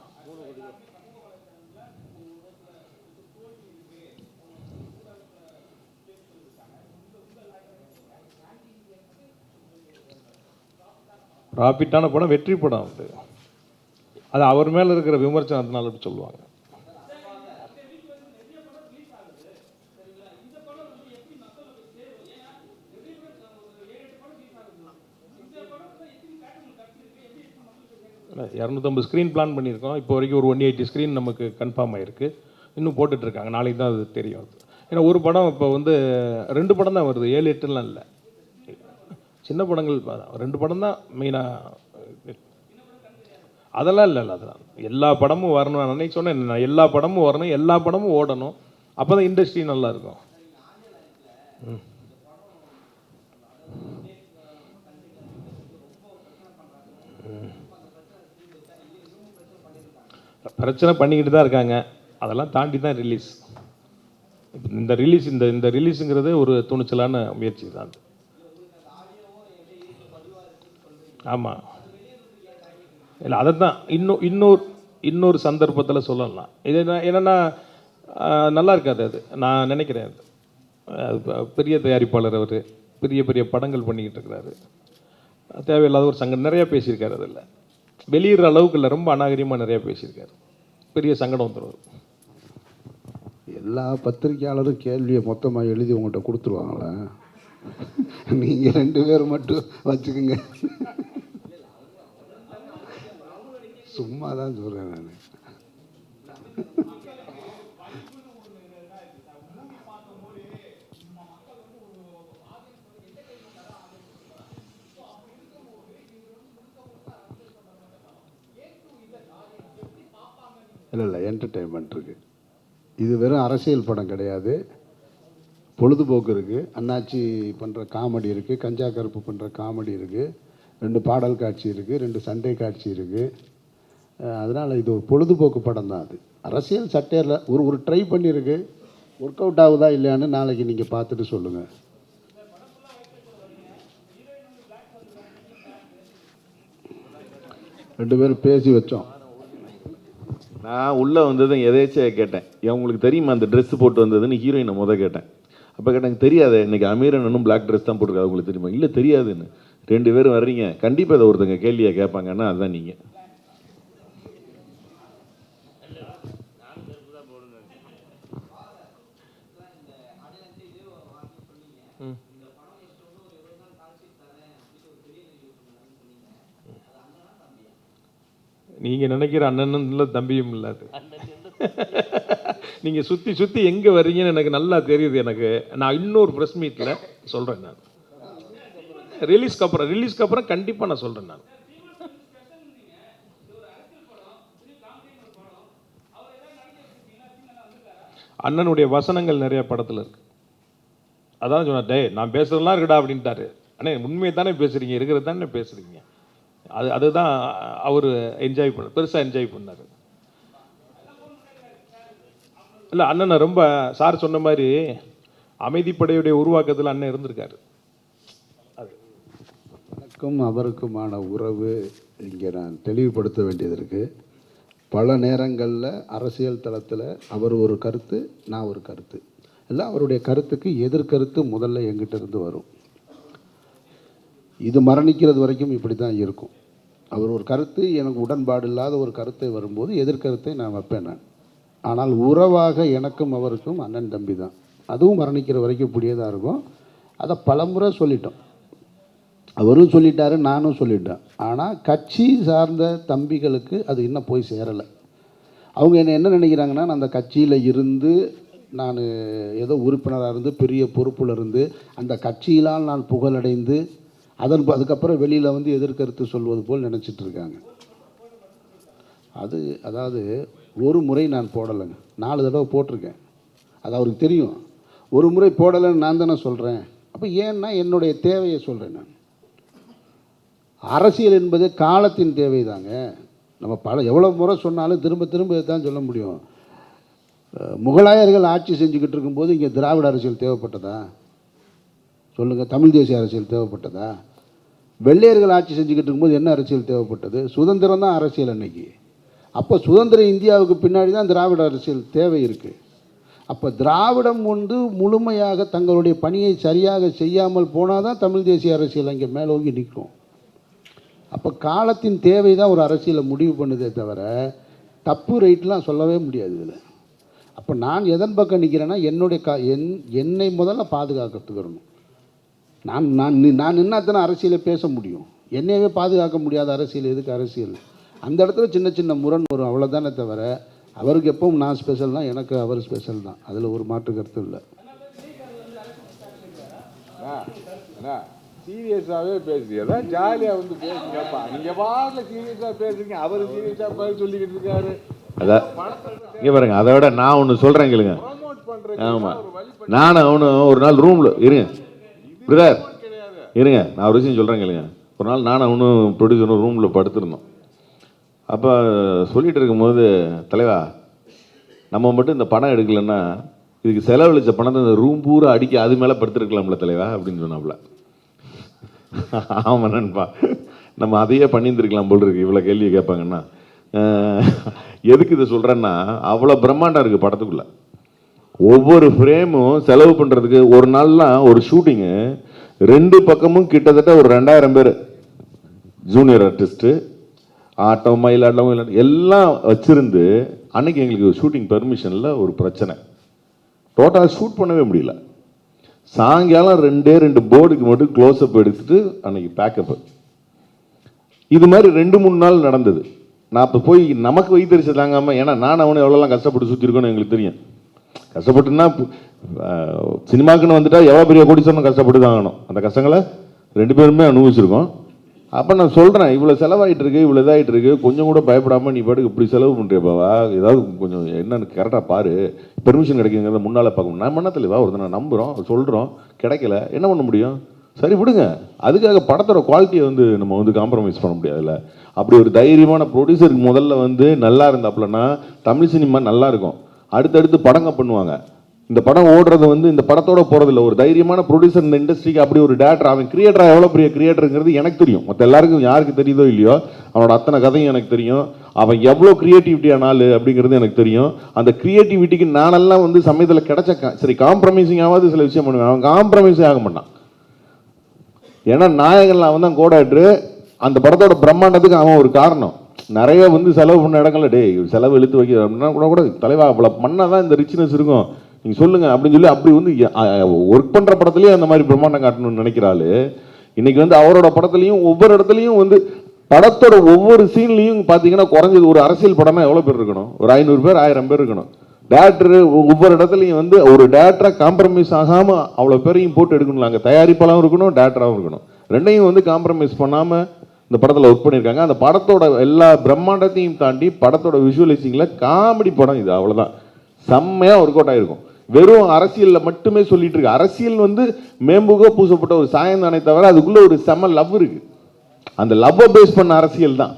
S4: ப்ராஃபிட்டான படம் வெற்றி படம் அது அவர் மேலே இருக்கிற விமர்சனத்தினால அப்படி சொல்லுவாங்க. இல்லை, 250 ஸ்க்ரீன் பிளான் பண்ணியிருக்கோம். இப்போ வரைக்கும் ஒரு 180 ஸ்க்ரீன் நமக்கு கன்ஃபார்ம் ஆகிருக்கு. இன்னும் போட்டுட்ருக்காங்க. நாளைக்கு தான் அது தெரியும். ஏன்னா ஒரு படம் இப்போ வந்து 2 படம் தான் வருது, 7 8லாம் இல்லை. சின்ன படங்கள் 2 படம் தான் மெயினாக. அதெல்லாம் இல்லை, அதெல்லாம் எல்லா படமும் வரணும். நான் அன்னைக்கு சொன்னேன், நான் எல்லா படமும் வரணும், எல்லா படமும் ஓடணும். அப்போ தான் இண்டஸ்ட்ரி நல்லா இருக்கும். பிரச்சனை பண்ணிக்கிட்டு தான் இருக்காங்க. அதெல்லாம் தாண்டி தான் ரிலீஸ். இந்த ரிலீஸ் இந்த ரிலீஸுங்கிறது ஒரு துணிச்சலான முயற்சி தான். ஆமாம், இல்லை அதை தான் இன்னொரு சந்தர்ப்பத்தில் சொல்லலாம். இது என்னென்னா நல்லா இருக்காது அது, நான் நினைக்கிறேன். அது பெரிய தயாரிப்பாளர், அவர் பெரிய பெரிய படங்கள் பண்ணிக்கிட்டு இருக்கிறாரு. தேவையில்லாத ஒரு சங்கம் நிறையா பேசியிருக்காரு. அதில் வெளியிடுற அளவுக்கு இல்லை, ரொம்ப அநாகரிகமாக நிறையா பேசியிருக்காரு. பெரிய சங்கடம் வந்துடும்.
S3: எல்லா பத்திரிக்கையாளரும் கேள்வியை மொத்தமாக எழுதி உங்கள்கிட்ட கொடுத்துருவாங்களா? நீங்கள் 2 பேர் மட்டும் வச்சுக்கோங்க. சும்மா தான் சொல்கிறேன் நான். இல்லை, என்டர்டெயின்மெண்ட் இருக்குது. இது வெறும் அரசியல் படம் கிடையாது. பொழுதுபோக்கு இருக்குது. அண்ணாச்சி பண்ணுற காமெடி இருக்குது, கஞ்சா கருப்பு பண்ணுற காமெடி இருக்குது, 2 பாடல் காட்சி இருக்குது, 2 சண்டை காட்சி இருக்குது. அதனால் இது ஒரு பொழுதுபோக்கு படம் தான். அது அரசியல் சட்டையில் ஒரு ட்ரை பண்ணியிருக்கு. ஒர்க் அவுட் ஆகுதா இல்லையான்னு நாளைக்கு நீங்கள் பார்த்துட்டு சொல்லுங்கள். ரெண்டு பேரும் பேசி வச்சோம்.
S9: நான் உள்ளே வந்ததும் எதேச்சியாக கேட்டேன், உங்களுக்கு தெரியுமா அந்த ட்ரெஸ் போட்டு வந்ததுன்னு ஹீரோயினை கேட்டேன். அப்போ கேட்டாங்க, தெரியாது, இன்றைக்கி அமீரனும் பிளாக் ட்ரெஸ் தான் போட்டுருக்காது, உங்களுக்கு தெரியுமா? இல்லை தெரியாதுன்னு. 2 பேரும் வர்றீங்க, கண்டிப்பாக இதை ஒருத்தங்க கேள்வியாக கேட்பாங்கன்னா அதுதான் நீங்கள்.
S4: நீங்கள் நினைக்கிற அண்ணனும் இல்லை, தம்பியும் இல்லை. அது நீங்கள் சுற்றி சுற்றி எங்கே வர்றீங்கன்னு எனக்கு நல்லா தெரியுது. எனக்கு நான் இன்னொரு ப்ரெஸ் மீட்டில் சொல்கிறேன். நான் ரிலீஸ்க்கு அப்புறம் கண்டிப்பாக நான் சொல்கிறேன். நான் அண்ணனுடைய வசனங்கள் நிறைய படத்தில் இருக்குது. அதான் சொன்னேன், டே நான் பேசுறதெல்லாம் இருக்குடா அப்படின்ட்டாரு. அண்ணே உண்மையை தானே பேசுகிறீங்க, இருக்கிறது தானே பேசுகிறீங்க. அதுதான் அவர் என்ஜாய் பண்ண, பெருசாக என்ஜாய் பண்ணார். இல்லை, அண்ணனை ரொம்ப சார் சொன்ன மாதிரி அமைதிப்படையுடைய உருவாக்கத்தில் அண்ணன் இருந்திருக்காரு. அது
S3: எனக்கும் அவருக்குமான உறவு இங்கே நான் தெளிவுபடுத்த வேண்டியது இருக்குது. பல நேரங்களில் அரசியல் தளத்தில் அவர் ஒரு கருத்து, நான் ஒரு கருத்து, இல்லை அவருடைய கருத்துக்கு எதிர்கருத்து முதல்ல எங்கிட்ட இருந்து வரும். இது மரணிக்கிறது வரைக்கும் இப்படி தான் இருக்கும். அவர் ஒரு கருத்து, எனக்கு உடன்பாடு இல்லாத ஒரு கருத்தை வரும்போது எதிர்கருத்தை நான் வைப்பேன் நான். ஆனால் உறவாக எனக்கும் அவருக்கும் அண்ணன் தம்பி தான். அதுவும் மரணிக்கிற வரைக்கும் இப்படியே தான் இருக்கும். அதை பலமுறை சொல்லிட்டோம். அவரும் சொல்லிட்டாரு, நானும் சொல்லிட்டேன். ஆனால் கட்சி சார்ந்த தம்பிகளுக்கு அது இன்னும் போய் சேரலை. அவங்க என்ன நினைக்கிறாங்கன்னா, நான் அந்த கட்சியில் இருந்து, நான் ஏதோ உறுப்பினராக இருந்து, பெரிய பொறுப்பில் இருந்து, அந்த கட்சியிலால் நான் புகழடைந்து அதுக்கப்புறம் வெளியில் வந்து எதிர்கருத்து சொல்வது போல் நினச்சிட்டு இருக்காங்க. அதாவது ஒரு முறை நான் போடலைங்க, 4 தடவை போட்டிருக்கேன். அது அவருக்கு தெரியும். ஒரு முறை போடலைன்னு நான் தானே சொல்கிறேன். அப்போ ஏன்னா என்னுடைய தேவையை சொல்கிறேன் நான். அரசியல் என்பது காலத்தின் தேவை தாங்க. நம்ம எவ்வளோ முறை சொன்னாலும் திரும்ப திரும்ப தான் சொல்ல முடியும். முகலாயர்கள் ஆட்சி செஞ்சுக்கிட்டு இருக்கும்போது இங்கே திராவிட அரசியல் தேவைப்பட்டதா? சொல்லுங்கள். தமிழ் தேசிய அரசியல் தேவைப்பட்டதா? வெள்ளையர்கள் ஆட்சி செஞ்சுக்கிட்டு இருக்கும்போது என்ன அரசியல் தேவைப்பட்டது? சுதந்திரம் தான் அரசியல் அன்னைக்கு. அப்போ சுதந்திர இந்தியாவுக்கு பின்னாடி தான் திராவிட அரசியல் தேவை இருக்குது. அப்போ திராவிடம் முழுமையாக தங்களுடைய பணியை சரியாக செய்யாமல் போனால் தான் தமிழ் தேசிய அரசியல் அங்கே மேலோங்கி நிற்கும். அப்போ காலத்தின் தேவை தான் ஒரு அரசியலை முடிவு பண்ணுதே தவிர தப்பு ரைட்லாம் சொல்லவே முடியாது இதில். அப்போ நான் எதன் பக்கம் நிற்கிறேன்னா என்னை முதல்ல பாதுகாத்துக்கிறணும். நான் நின்னாத்தானே அரசியலை பேச முடியும். என்னையவே பாதுகாக்க முடியாத அரசியல் எதுக்கு அரசியல்? அந்த இடத்துல சின்ன சின்ன முரண் வரும், அவ்வளோதானே தவிர அவருக்கு எப்பவும் நான் ஸ்பெஷல்னால் எனக்கு அவர் ஸ்பெஷல் தான். அதில் ஒரு மாற்று கருத்து இல்லை.
S1: சீரியஸாகவே பேசுறீங்க, ஜாலியாக வந்து பேசுங்கப்பா. நீங்கள் பாட்டில் சீரியஸாக பேசுறீங்க, அவர் சீரியஸாக பதில் சொல்லிக்கிட்டு இருக்காரு.
S9: அதான் இங்கே பாருங்க, அதை விட நான் ஒன்று சொல்கிறேன் கேளுங்க. ஆமாம், நானும் அவனும் ஒரு நாள் ரூமில் இருங்க பிரதர், இருங்க, நான் ஒரு விஷயம் சொல்கிறேன் கேளுங்க. ஒரு நாள் நானும் அவனும் ப்ரொடியூசரும் ரூமில் படுத்துருந்தோம். அப்போ சொல்லிகிட்டு இருக்கும்போது, தலைவா நம்ம மட்டும் இந்த படம் எடுக்கலைன்னா இதுக்கு செலவழித்த பணத்தை இந்த ரூம் பூரா அடிக்க அது மேலே படுத்துருக்கலாம்ல தலைவா அப்படின்னு சொன்னாப்புல. ஆமாம் நண்பா, நம்ம அதையே பண்ணியிருந்துருக்கலாம் போல் இருக்கு இவ்வளோ கேள்வி கேட்பாங்கன்னா. எதுக்கு இதை சொல்கிறேன்னா, அவ்வளோ பிரம்மாண்டம் இருக்குது படத்துக்குள்ளே. ஒவ்வொரு ஃப்ரேமும் செலவு பண்ணுறதுக்கு ஒரு நாள்லாம் ஒரு ஷூட்டிங்கு 2 பக்கமும் கிட்டத்தட்ட ஒரு 2000 பேர் ஜூனியர் ஆர்டிஸ்ட்டு, ஆட்டம் மயிலாட்டம் எல்லாம் வச்சுருந்து அன்னைக்கு எங்களுக்கு ஷூட்டிங் பெர்மிஷனில் ஒரு பிரச்சனை. டோட்டலாக ஷூட் பண்ணவே முடியல. சாயங்காலம் 2 போர்டுக்கு மட்டும் க்ளோஸ்அப் எடுத்துட்டு அன்னைக்கு பேக்கப்பு. இது மாதிரி 2-3 நாள் நடந்தது. நான் இப்போ போய் நமக்கு வைத்தறிச்சு தாங்காமல், ஏன்னா நான் அவனை எவ்வளோலாம் கஷ்டப்பட்டு சுற்றிருக்கோன்னு எங்களுக்கு தெரியும். கஷ்டப்பட்டுன்னா சினிமாக்குன்னு வந்துட்டா எவ்வளோ பெரிய கோடீஸ்வரனும் கஷ்டப்பட்டு தான் ஆகணும். அந்த கஷ்டங்களை 2 பேருமே அனுபவிச்சிருக்கோம். அப்போ நான் சொல்கிறேன், இவ்வளோ செலவாகிட்டு இருக்கு, இவ்வளோ இதாகிட்டு இருக்கு, கொஞ்சம் கூட பயப்படாமல் நீ பாட்டுக்கு இப்படி செலவு பண்ணுறியப்பாவா, ஏதாவது கொஞ்சம் என்னன்னு கரெக்டாக பாரு, பெர்மிஷன் கிடைக்குங்கிறத முன்னால் பார்க்கணும். நம்ம என்ன தெளிவா ஒருத்தனை நம்புகிறோம், சொல்கிறோம், கிடைக்கல, என்ன பண்ண முடியும்? சரி விடுங்க. அதுக்காக படத்தோட குவாலிட்டியை நம்ம காம்ப்ரமைஸ் பண்ண முடியாதுல்ல. அப்படி ஒரு தைரியமான ப்ரொடியூசருக்கு முதல்ல நல்லா இருந்தாப்புலன்னா தமிழ் சினிமா நல்லா இருக்கும். அடுத்தடுத்து படங்க பண்ணுவாங்க. இந்த படம் ஓடுறது இந்த படத்தோட போகிறதில்ல. ஒரு தைரியமான ப்ரொடியூசர் இந்த இண்டஸ்ட்ரிக்கு அப்படி ஒரு டேரக்டர், அவன் கிரியேட்டராக எவ்வளோ பெரிய கிரியேட்டருங்கிறது எனக்கு தெரியும். மற்ற எல்லாருக்கும் யாருக்கு தெரியுதோ இல்லையோ அவனோட அத்தனை கதையும் எனக்கு தெரியும். அவன் எவ்வளோ க்ரியேட்டிவிட்டியான ஆள் அப்படிங்கிறது எனக்கு தெரியும். அந்த க்ரியேட்டிவிட்டிக்கு நானெல்லாம் சமயத்தில் கிடைச்ச சரி காம்ப்ரமைசிங் ஆகாது சில விஷயம் பண்ணுவேன். அவன் காம்ப்ரமைஸே ஆக மாட்டான். ஏன்னா நாயகன் அவன் தான் கோடாக்டரு. அந்த படத்தோட பிரம்மாண்டத்துக்கு அவன் ஒரு காரணம். நிறைய செலவு பண்ண இடங்கள்ல செலவு இழுத்து வைக்க அப்படின்னா கூட தலைவா அவ்வளோ பண்ணால் தான் இந்த ரிச்னஸ் இருக்கும், நீங்கள் சொல்லுங்கள் அப்படின்னு சொல்லி அப்படி ஒர்க் பண்ணுற படத்துலேயும் அந்த மாதிரி பிரம்மாண்டம் காட்டணும்னு நினைக்கிறாள். இன்னைக்கு அவரோட படத்துலையும் ஒவ்வொரு இடத்துலையும் படத்தோட ஒவ்வொரு சீன்லையும் பார்த்தீங்கன்னா குறைஞ்சது ஒரு அரசியல் படம்னா எவ்வளோ பேர் இருக்கணும்? ஒரு 500 பேர் 1000 பேர் இருக்கணும். டேரக்டரு ஒவ்வொரு இடத்துலையும் ஒரு டேரக்டராக காம்ப்ரமைஸ் ஆகாமல் அவ்வளோ பேரையும் போட்டு எடுக்கணும். அங்கே தயாரிப்பாகவும் இருக்கணும், டேரக்டராகவும் இருக்கணும். ரெண்டையும் காம்ப்ரமைஸ் பண்ணாமல் இந்த படத்தில் ஒர்க் பண்ணியிருக்காங்க. அந்த படத்தோட எல்லா பிரம்மாண்டத்தையும் தாண்டி படத்தோட விஷுவலைசிங்கில் காமெடி படம் இது, அவ்வளோதான். செம்மையாக ஒர்க் அவுட் ஆகிருக்கும். வெறும் அரசியலில் மட்டுமே சொல்லிட்டு இருக்கு. அரசியல் மேம்புக பூசப்பட்ட ஒரு சாயம் தானே தவிர அதுக்குள்ளே ஒரு செம லவ் இருக்குது. அந்த லவ்வை பேஸ் பண்ண அரசியல் தான்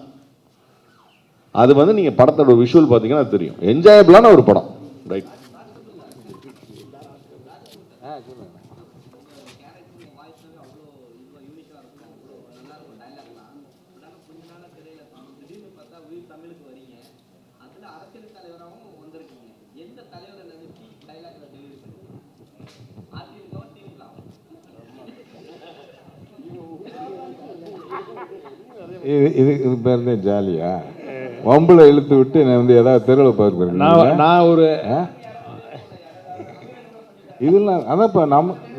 S9: அது. நீங்கள் படத்தோட விஷுவல் பார்த்தீங்கன்னா அது தெரியும். என்ஜாயபிளான ஒரு படம். ரைட்.
S1: இது பேர் தான் ஜாலியா? வம்பில் இழுத்து விட்டு நான் ஏதாவது தெருவில் பார்க்குறேன். நான் ஒரு இதெல்லாம் அதான்ப்பா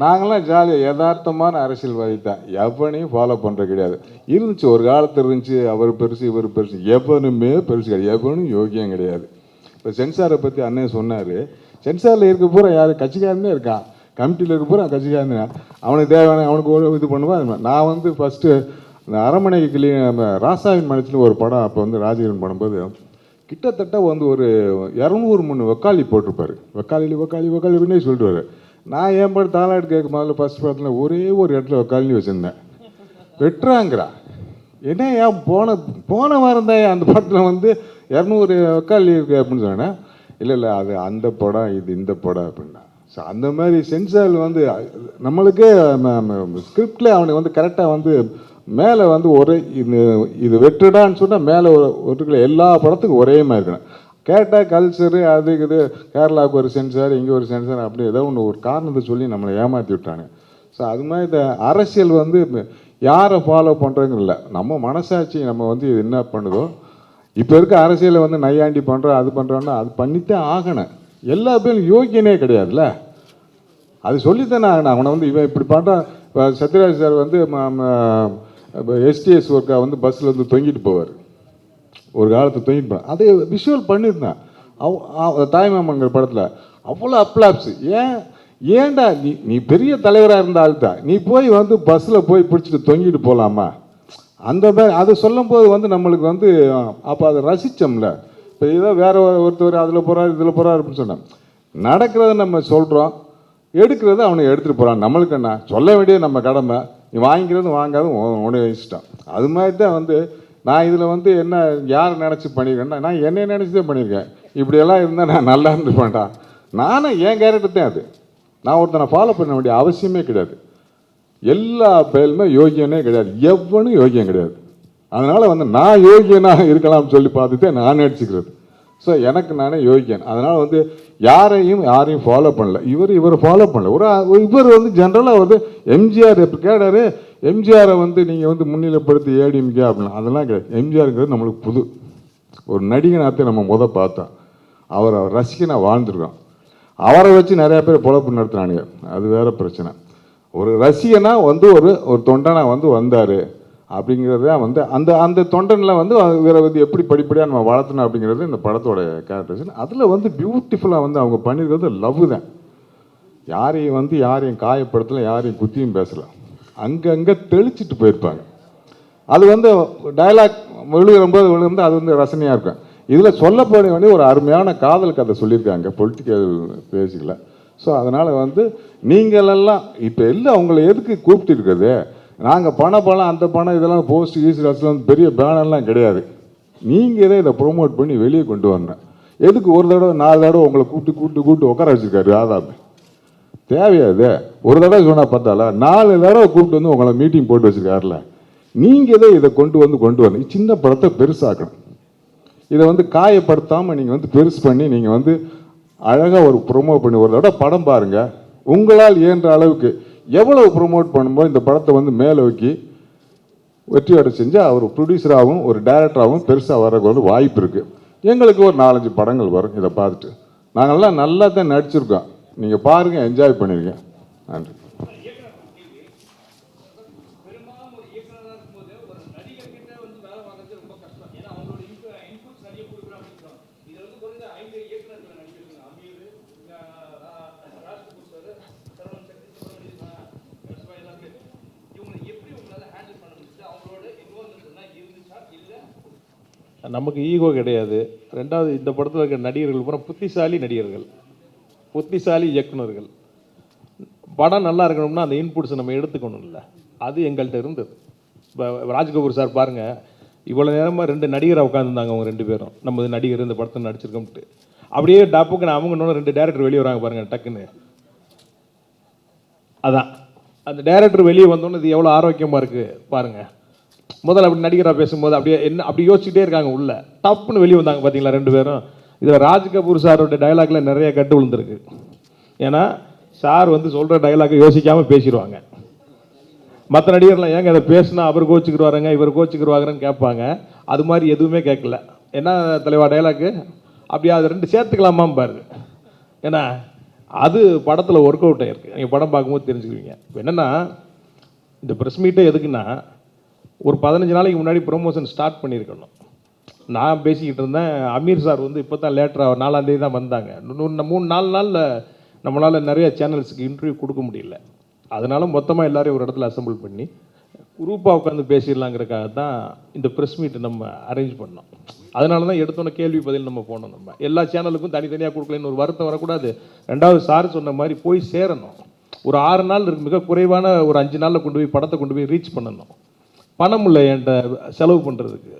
S1: நாங்களாம் ஜாலியாக யதார்த்தமான அரசியல்வாதி தான். எவனையும் ஃபாலோ பண்ணுறது கிடையாது. இருந்துச்சு ஒரு காலத்தில் இருந்துச்சு, அவர் பெருசு இவர் பெருசு, எவனுமே பெருசு கிடையாது, எவனும் யோகியம் கிடையாது. இப்போ சென்சாரை பற்றி அண்ணன் சொன்னார். சென்சாரில் இருக்க பூரா யார் கட்சிக்காரனே இருக்கான், கமிட்டியில் இருக்க பூரா கட்சிக்காரனே. அவனுக்கு தேவையான அவனுக்கு ஒரு இது பண்ணுவான். நான் ஃபஸ்ட்டு இந்த அரண்மனை கிளி ராசாவின் மனசுன்னு ஒரு படம் அப்போ ராஜகிரன் பண்ணும்போது கிட்டத்தட்ட ஒரு 200-300 வக்காளி போட்டிருப்பார். வக்காளினே சொல்லிட்டுவார். நான் என் படம் தாளாட்டு கேட்க முதல்ல ஃபஸ்ட் படத்தில் ஒரே ஒரு இடத்துல வக்காலினி வச்சுருந்தேன். வெட்டுறாங்கிறா என்ன ஏன் போன வாரம் தான் அந்த படத்தில் 200 வக்காளி இருக்கு அப்படின்னு சொன்னேன். இல்லை அது அந்த படம், இது இந்த படம் அப்படின்னா. ஸோ அந்த மாதிரி சென்சார் வந்து நம்மளுக்கே ஸ்கிரிப்டில் அவனுக்கு வந்து கரெக்டாக வந்து மேலே வந்து ஒரே இது வெட்டுடான்னு சொன்னால் மேலே ஒரு எல்லா படத்துக்கும் ஒரே மாதிரி இருக்கணும். கேட்டால் கல்ச்சரு அது இது கேரளாவுக்கு ஒரு சென்சார் இங்கே ஒரு சென்சார் அப்படி ஏதோ ஒன்று ஒரு காரணத்தை சொல்லி நம்மளை ஏமாற்றி விட்டாங்க. ஸோ அது மாதிரி இந்த அரசியல் வந்து யாரை ஃபாலோ பண்ணுறதுன்னு இல்லை, நம்ம மனசாட்சி நம்ம வந்து இது என்ன பண்ணுதோ. இப்போ இருக்க அரசியலை வந்து நையாண்டி பண்ணுறோம் அது பண்ணுறோன்னா அது பண்ணித்தான் ஆகணும். எல்லா பேரும் யோகியனே கிடையாதுல்ல, அது சொல்லித்தானே ஆகணும். அவனை வந்து இவன் இப்படி பண்ணுறான். இப்போ சத்யராஜ் சார் வந்து எஸ்டிஎஸ் ஒர்க்காக வந்து பஸ்ஸில் வந்து தொங்கிட்டு போவார், ஒரு காலத்தை தொங்கிட்டு போவார். அதை விஷுவல் பண்ணியிருந்தான் தாய்மாமங்கிற படத்தில். அவ்வளோ அப்ளாப்ஸ். ஏன்டா நீ பெரிய தலைவராக இருந்த ஆள் தான், நீ போய் வந்து பஸ்ஸில் போய் பிடிச்சிட்டு தொங்கிட்டு போகலாமா? அந்த மாதிரி அதை சொல்லும் போது வந்து நம்மளுக்கு வந்து அப்போ அதை ரசித்தோம்ல. இப்போ ஏதோ வேற ஒருத்தர் அதில் போகிறார் இதில் போகிறார் அப்படின்னு சொன்னோம். நடக்கிறத நம்ம சொல்கிறோம், எடுக்கிறத அவனை எடுத்துகிட்டு போகிறான். நம்மளுக்கு என்ன சொல்ல வேண்டியது நம்ம கடமை. நீ வாங்கிக்கிறது வாங்காது உனக்கு இஷ்டம். அது மாதிரி தான் வந்து நான் இதில் வந்து என்ன யார் நினச்சி பண்ணியிருக்கேன்னா, நான் என்னை நினச்சி தான் பண்ணியிருக்கேன். இப்படியெல்லாம் இருந்தால் நான் நல்லா இருந்துப்பேன்டா. நானும் என் கேரக்டர் தான் அது. நான் ஒருத்தனை ஃபாலோ பண்ண வேண்டிய அவசியமே கிடையாது. எல்லா பேருமே யோகியனே கிடையாது, எவனும் யோகியம் கிடையாது. அதனால் வந்து நான் யோகியனாக இருக்கலாம்னு சொல்லி பார்த்துட்டு நான் நடிச்சுக்கிறது. ஸோ எனக்கு நானே யோகியன். அதனால் வந்து யாரையும் ஃபாலோ பண்ணல. இவரை ஃபாலோ பண்ணல. இவர் வந்து ஜென்ரலாக வந்து எம்ஜிஆர் இப்போ கேட்டார், எம்ஜிஆரை வந்து நீங்கள் வந்து முன்னிலைப்படுத்தி ஏடிஎம்கே அப்படின்னா அதெல்லாம் கிடையாது. எம்ஜிஆருங்கிறது நம்மளுக்கு புது ஒரு நடிகனாகத்தை நம்ம பார்த்தோம். அவரை ரசிகனாக வாழ்ந்துருக்கோம். அவரை வச்சு நிறையா பேர் பொழப்பு நடத்துனானுங்க, அது வேறு பிரச்சனை. ஒரு ரசிகனாக வந்து ஒரு தொண்டனாக வந்து வந்தார் அப்படிங்கிறத வந்து அந்த தொண்டனில் வந்து இவரை வந்து எப்படி படிப்படியாக நம்ம வளர்த்தணும் அப்படிங்கிறது இந்த படத்தோட கேரக்டர்ஸ். அதில் வந்து பியூட்டிஃபுல்லாக வந்து அவங்க பண்ணியிருக்கிறது லவ் தான். யாரையும் காயப்படுத்தலை, யாரையும் குத்தியும் பேசலை. அங்கங்கே தெளிச்சிட்டு போயிருப்பாங்க. அது வந்து டைலாக் விழுகும்போது விழுந்து அது வந்து ரசனையாக இருக்கும். இதில் சொல்லப்பட வேண்டிய ஒரு அருமையான காதல் கதை சொல்லியிருக்காங்க, பொலிட்டிக்கல் பேசிக்கல. ஸோ அதனால் வந்து நீங்களெல்லாம் இப்போ எல்லாம் அவங்கள எதுக்கு கூப்பிட்டு இருக்குது, நாங்கள் பணம் அந்த பணம் இதெல்லாம் போஸ்ட் ஈஸ்ட் வந்து பெரிய பேனர்லாம் கிடையாது. நீங்கள் இதை ப்ரொமோட் பண்ணி வெளியே கொண்டு வரணும். எதுக்கு ஒரு தடவை 4 தடவை உங்களை கூப்பிட்டு உட்கார வச்சுருக்காரு ஆதாம்? தேவையாது. ஒரு தடவை சொன்னால் பார்த்தால 4 தடவை கூப்பிட்டு வந்து உங்களை மீட்டிங் போட்டு வச்சுருக்காருல. நீங்கள் இதை கொண்டு வரணும். சின்ன படத்தை பெருசாக்கணும். இதை வந்து காயப்படுத்தாமல் நீங்கள் வந்து பெருசு பண்ணி நீங்கள் வந்து அழகாக ஒரு ப்ரொமோட் பண்ணி ஒரு தடவை படம் பாருங்கள். உங்களால் இயன்ற அளவுக்கு எவ்வளவு ப்ரொமோட் பண்ணும்போது இந்த படத்தை வந்து மேலே வைக்கி வெற்றியோட செஞ்சால் அவர் ப்ரொடியூசராகவும் ஒரு டைரக்டராகவும் பெருசாக வரக்கு வந்து வாய்ப்பு இருக்குது. எங்களுக்கு ஒரு 4-5 படங்கள் வரும். இதை பார்த்துட்டு நாங்கள்லாம் நல்லா தான் நடிச்சிருக்கோம். நீங்கள் பாருங்கள், என்ஜாய் பண்ணியிருக்கேன். நன்றி.
S4: நமக்கு ஈகோ கிடையாது. ரெண்டாவது, இந்த படத்தில் இருக்கிற நடிகர்கள் பூரா புத்திசாலி நடிகர்கள், புத்திசாலி இயக்குனர்கள். படம் நல்லா இருக்கணும்னா அந்த இன்புட்ஸை நம்ம எடுத்துக்கணும் இல்லை, அது எங்கள்கிட்ட இருந்தது. இப்போ ராஜ்கபூர் சார் பாருங்கள், இவ்வளோ நேரமாக 2 நடிகராக உட்காந்துருந்தாங்க. அவங்க 2 பேரும் நம்ம நடிகர் இந்த படத்தை நடிச்சிருக்கோம்ட்டு அப்படியே டப்புக்கு நான் அவங்க இன்னொன்று 2 டேரக்டர் வெளியே வராங்க பாருங்கள் டக்குன்னு. அதான் அந்த டேரக்டர் வெளியே வந்தோன்னு இது எவ்வளோ ஆரோக்கியமாக இருக்குது பாருங்கள். முதல்ல அப்படி நடிகராக பேசும்போது அப்படியே அப்படி யோசிச்சுட்டே இருக்காங்க, உள்ள டப்புன்னு வெளியே வந்தாங்க பார்த்தீங்களா 2 பேரும். இதில் ராஜ் கபூர் சாரோட டைலாக்ல நிறைய கட்டு விழுந்திருக்கு. ஏன்னா சார் வந்து சொல்கிற டைலாக்கை யோசிக்காமல் பேசிடுவாங்க. மற்ற நடிகர்லாம் ஏங்க அதை பேசுனா அவர் கோச்சிக்கிடுவாருங்க இவர் கோச்சிக்கிடுவாங்கன்னு கேட்பாங்க. அது மாதிரி எதுவுமே கேட்கல. என்ன தலைவா டைலாக்கு அப்படியே அது 2 சேர்த்துக்கலாமா பாரு. ஏன்னா அது படத்தில் ஒர்க் அவுட் ஆகிருக்கு. நீங்கள் படம் பார்க்கும்போது தெரிஞ்சுக்குவீங்க. இப்போ என்னென்னா இந்த ப்ரெஸ் மீட்டே எதுக்குன்னா, ஒரு 15 நாளைக்கு முன்னாடி ப்ரொமோஷன் ஸ்டார்ட் பண்ணியிருக்கணும். நான் பேசிக்கிட்டு இருந்தேன். அமீர் சார் வந்து இப்போ தான் லேட்டராக 4ஆம் தேதி தான் வந்தாங்க. 3-4 நாளில் நம்மளால் நிறைய சேனல்ஸுக்கு இன்டர்வியூ கொடுக்க முடியல. அதனால மொத்தமாக எல்லோரையும் ஒரு இடத்துல அசம்பிள் பண்ணி குரூப்பாக உட்காந்து பேசிடலாங்கிறக்காக தான் இந்த ப்ரெஸ் மீட் நம்ம அரேஞ்ச் பண்ணோம். அதனால தான் எடுத்தோன்னே கேள்வி பதில் நம்ம போனோம். நம்ம எல்லா சேனலுக்கும் தனித்தனியாக கொடுக்கலன்னு ஒரு வருத்தம் வரக்கூடாது. ரெண்டாவது சார் சொன்ன மாதிரி போய் சேரணும். ஒரு 6 நாள் மிக குறைவான ஒரு 5 நாளில் கொண்டு போய் படத்தை கொண்டு போய் ரீச் பண்ணணும். பணம் இல்லை என்கிட்ட செலவு பண்ணுறதுக்கு.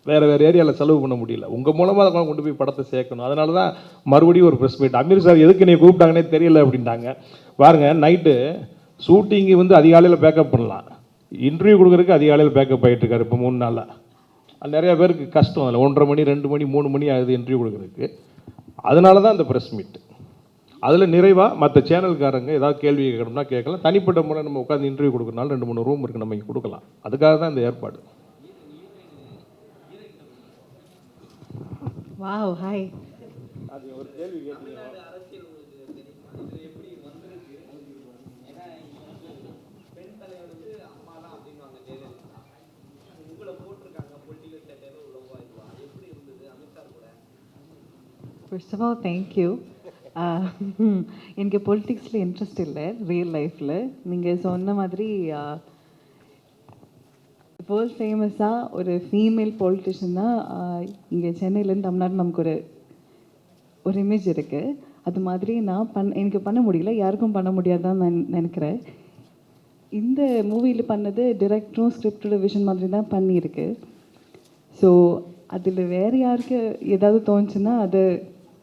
S4: வேறு ஏரியாவில் செலவு பண்ண முடியல. உங்கள் மூலமாக அதை கொண்டு போய் படத்தை சேர்க்கணும். அதனால தான் மறுபடியும் ஒரு ப்ரெஸ் மீட். அமீர் சார் எதுக்கு நீ கூப்பிட்டாங்கன்னே தெரியல அப்படின்ட்டாங்க. பாருங்க, நைட்டு ஷூட்டிங்கு வந்து அதிகாலையில் பேக்கப் பண்ணலாம், இன்டர்வியூ கொடுக்குறதுக்கு அதிகாலையில் பேக்கப் ஆகிட்டு இருக்காரு இப்போ 3 நாளாக. அது நிறையா பேருக்கு கஷ்டம். அதில் 1:30 மணி 2 மணி 3 மணி ஆகுது இன்டர்வியூ கொடுக்குறதுக்கு. அதனால தான் அந்த ப்ரெஸ் மீட். அதில் நிறைவாக மற்ற சேனல்காரங்க ஏதாவது கேள்வி கேட்கணும்னா கேட்கலாம். தனிப்பட்ட முறை நம்ம உட்காந்து இன்டர்வியூ கொடுக்கறனால 2-3 ரூம் இருக்குது, நம்ம இங்கே கொடுக்கலாம். அதுக்காக தான் இந்த ஏற்பாடு.
S10: Wow, hi. First of all thank you. எனக்கு பொலிட்டிக்ஸில் இன்ட்ரெஸ்ட் இல்லை ரியல் லைஃப்பில். நீங்கள் சொன்ன மாதிரி வேர்ல்ட் ஃபேமஸாக ஒரு ஃபீமேல் பொலிட்டிஷியன் தான் இங்கே சென்னையிலேருந்து தமிழ்நாடு நமக்கு ஒரு இமேஜ் இருக்குது. அது மாதிரி எனக்கு பண்ண முடியல, யாருக்கும் பண்ண முடியாதுதான் நான் நினைக்கிறேன். இந்த மூவியில் பண்ணது டிரெக்டரும் ஸ்கிரிப்டோட விஷன் மாதிரி தான் பண்ணியிருக்கு. ஸோ அதில் வேறு யாருக்கு ஏதாவது தோணுச்சுன்னா அது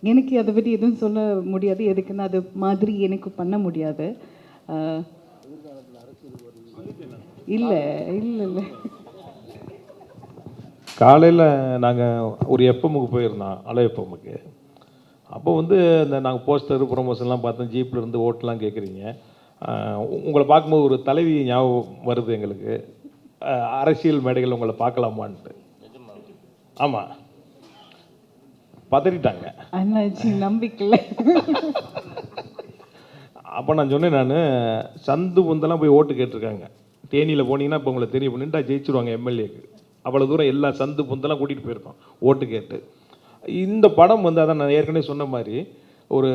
S10: எனக்கு அதை பற்றி எதுவும் சொல்ல முடியாது. எதுக்குன்னா அது மாதிரி எனக்கு பண்ண முடியாது. இல்லை இல்லை இல்லை
S4: காலையில் நாங்கள் ஒரு எஃப்எம்முக்கு போயிருந்தோம், அலை எஃப்எம்முக்கு. அப்போ வந்து இந்த நாங்கள் போஸ்டர் ப்ரொமோஷன்லாம் பார்த்தோம், ஜீப்பில் இருந்து ஓட்டெலாம் கேட்குறீங்க. உங்களை பார்க்கும்போது ஒரு தலைவி ஞாபகம் வருது எங்களுக்கு. அரசியல் மேடைகள் உங்களை பார்க்கலாமான்ட்டு. ஆமாம், பதறிட்டாங்க.
S10: அண்ணாச்சி நம்பிக்கல.
S4: அப்போ நான் சொன்னேன், நான் சந்து புந்தெல்லாம் போய் ஓட்டு கேட்டிருக்காங்க. தேனியில் போனீங்கன்னா இப்போ உங்களை தெரியும், நின்றா ஜெயிச்சிருவாங்க எம்எல்ஏக்கு. அவ்வளோ தூரம் எல்லா சந்து புந்தெல்லாம் கூட்டிகிட்டு போயிருக்கோம் ஓட்டு கேட்டு. இந்த படம் வந்து அதான் நான் ஏற்கனவே சொன்ன மாதிரி ஒரு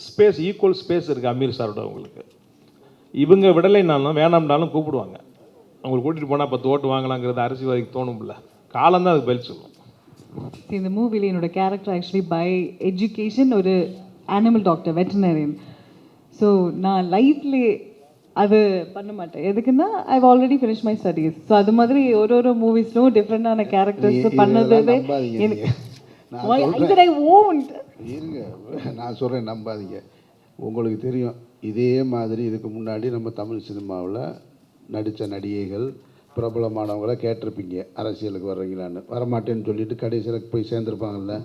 S4: ஸ்பேஸ், ஈக்குவல் ஸ்பேஸ் இருக்குது அமீர் சாரோட. உங்களுக்கு இவங்க விடலைனாலும் வேணாம்னாலும் கூப்பிடுவாங்க. அவங்களுக்கு கூட்டிகிட்டு போனால் 10 ஓட்டு வாங்கலாங்கிறது அரசியல்வாதிக்கு தோணும்ல. காலம்தான் அதுக்கு பதில் சொல்லும்.
S10: இந்த மூவியில் என்னோட கேரக்டர் ஆக்சுவலி பை எஜுகேஷன் ஒரு அனிமல் டாக்டர், வெட்டினரியன். ஸோ நான் லைஃப்ல அது பண்ண மாட்டேன். எதுக்குன்னா I've already finish my studies. So அது மாதிரி ஒரு மூவிஸ்லும் டிஃப்ரெண்டான கேரக்டர்ஸ் பண்ணது
S3: இருங்க, நான் சொல்கிறேன், நம்பாதீங்க. உங்களுக்கு தெரியும், இதே மாதிரி இதுக்கு முன்னாடி நம்ம தமிழ் சினிமாவில் நடித்த நடிகைகள் பிரபலமானவங்கள கேட்டிருப்பீங்க, அரசியலுக்கு வர்றீங்களான்னு. வரமாட்டேன்னு சொல்லிட்டு கடைசியில் போய் சேர்ந்துருப்பாங்கல்ல.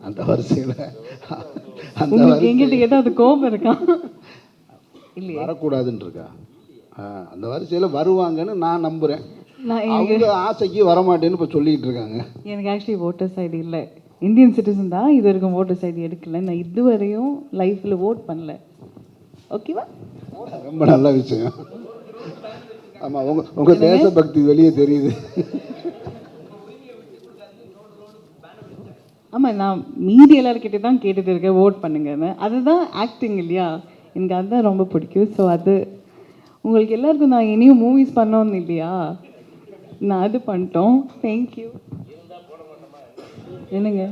S3: அந்த வரிசையில்
S10: எங்கிட்ட கேட்டால் அது கோபம் இருக்கா இல்லை,
S3: வரக்கூடாதுன்னு இருக்கா? அந்த வரிசையில் வருவாங்கன்னு நான் நம்புகிறேன். அவங்க ஆசைக்கு வரமாட்டேன்னு இப்போ சொல்லிக்கிட்டு இருக்காங்க.
S10: எனக்கு ஆக்சுவலி ஓட்டர்ஸ் ஐடி இல்லை, இந்தியன் சிட்டிசன் தான். இது வரைக்கும் ஓட்டர்ஸ் ஐடி எடுக்கல. நான் இதுவரையும் லைஃப்பில் ஓட் பண்ணல. ஓகேவா?
S3: ரொம்ப நல்ல விஷயம். ஆமாம், உங்கள் தேசபக்தி வெளியே தெரியுது.
S10: ஆமாம், நான் மீதி எல்லாருக்கிட்டே தான் கேட்டுட்டு இருக்கேன் ஓட் பண்ணுங்கன்னு. அதுதான் ஆக்டிங் இல்லையா? எனக்கு அதுதான் ரொம்ப பிடிக்கும். ஸோ அது உங்களுக்கு எல்லாருக்கும் நான் இனியும் மூவிஸ் பண்ணோன்னு இல்லையா, நான் அது பண்ணிட்டோம். தேங்க்யூ. என்னங்க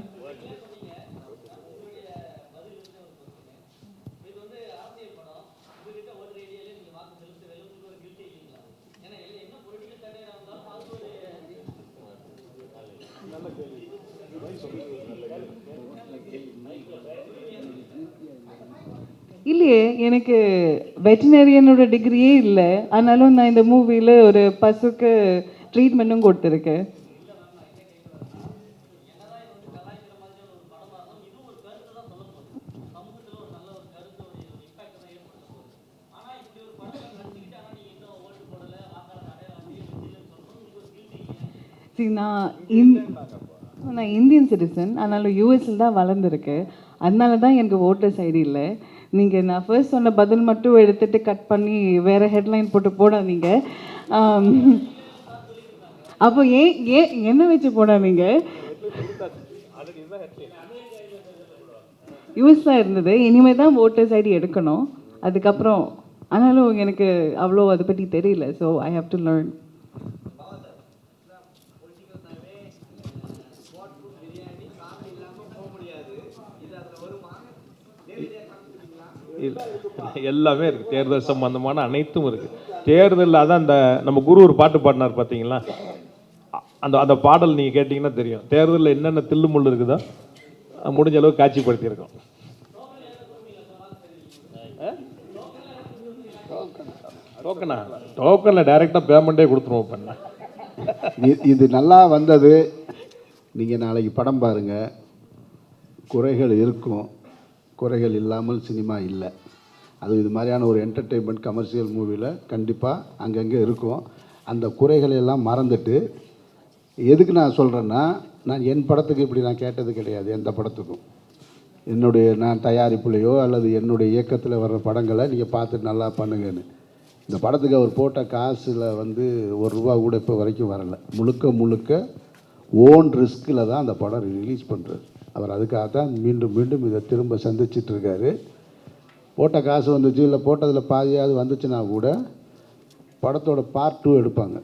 S10: இல்லையே, எனக்கு வெட்டினரியனோட டிகிரியே இல்லை. ஆனாலும் நான் இந்த மூவியில் ஒரு பசுக்கு ட்ரீட்மெண்ட்டும் கொடுத்துருக்கேன். நான் இந்தியன் சிட்டிசன், ஆனாலும் யூஎஸில் தான் வளர்ந்துருக்கு. அதனால தான் எனக்கு ஓட்டர்ஸ் ஐடி இல்லை. நீங்கள் நான் ஃபர்ஸ்ட் சொன்ன பதில் மட்டும் எடுத்துகிட்டு கட் பண்ணி வேறு ஹெட்லைன் போட்டு போடாதீங்க. அப்போ ஏன் என்ன வச்சு போடாதீங்க. யூஎஸில் இருந்தது, இனிமேல் தான் ஓட்டர்ஸ் ஐடி எடுக்கணும். அதுக்கப்புறம் ஆனாலும் எனக்கு அவ்வளோ அதை பற்றி தெரியல. So I have to learn.
S4: எல்லாமே இருக்குது, தேர்தல் சம்பந்தமான அனைத்தும் இருக்குது. தேர்தலில் அதான் இந்த நம்ம குரு ஒரு பாட்டு பாடினார் பார்த்தீங்களா, அந்த அந்த பாடல் நீங்கள் கேட்டிங்கன்னா தெரியும். தேர்தலில் என்னென்ன தில்லு முள்ளு இருக்குதோ முடிஞ்ச அளவுக்கு காட்சிப்படுத்தியிருக்கோம். டோக்கனில் டைரெக்டாக பேமெண்ட்டே கொடுத்துருவோம் பண்ண.
S3: இது நல்லா வந்தது. நீங்கள் நாளைக்கு படம் பாருங்கள், குறைகள் இருக்கும், குறைகள் இல்லாமல் சினிமா இல்லை. அது இது மாதிரியான ஒரு என்டர்டெயின்மெண்ட் கமர்ஷியல் மூவியில் கண்டிப்பாக அங்கங்கே இருக்கும். அந்த குறைகளை எல்லாம் மறந்துட்டு, எதுக்கு நான் சொல்கிறேன்னா, நான் என் படத்துக்கு இப்படி நான் கேட்டது கிடையாது. எந்த படத்துக்கும் நான் தயாரிப்புலையோ அல்லது என்னுடைய இயக்கத்தில் வர்ற படங்களை நீங்கள் பார்த்துட்டு நல்லா பண்ணுங்கன்னு. இந்த படத்துக்கு அவர் போட்ட காசில் வந்து ₹1 கூட இப்போ வரைக்கும் வரலை. முழுக்க முழுக்க ஓன் ரிஸ்கில் தான் அந்த படம் ரிலீஸ் பண்ணுறாரு. அவர் அதுக்காக தான் மீண்டும் மீண்டும் இதை திரும்ப சந்திச்சிட்ருக்காரு. போட்ட காசு வந்துச்சு, இல்லை போட்டதில் பாதியாவது வந்துச்சுன்னா கூட படத்தோட பார்ட் 2 எடுப்பாங்க.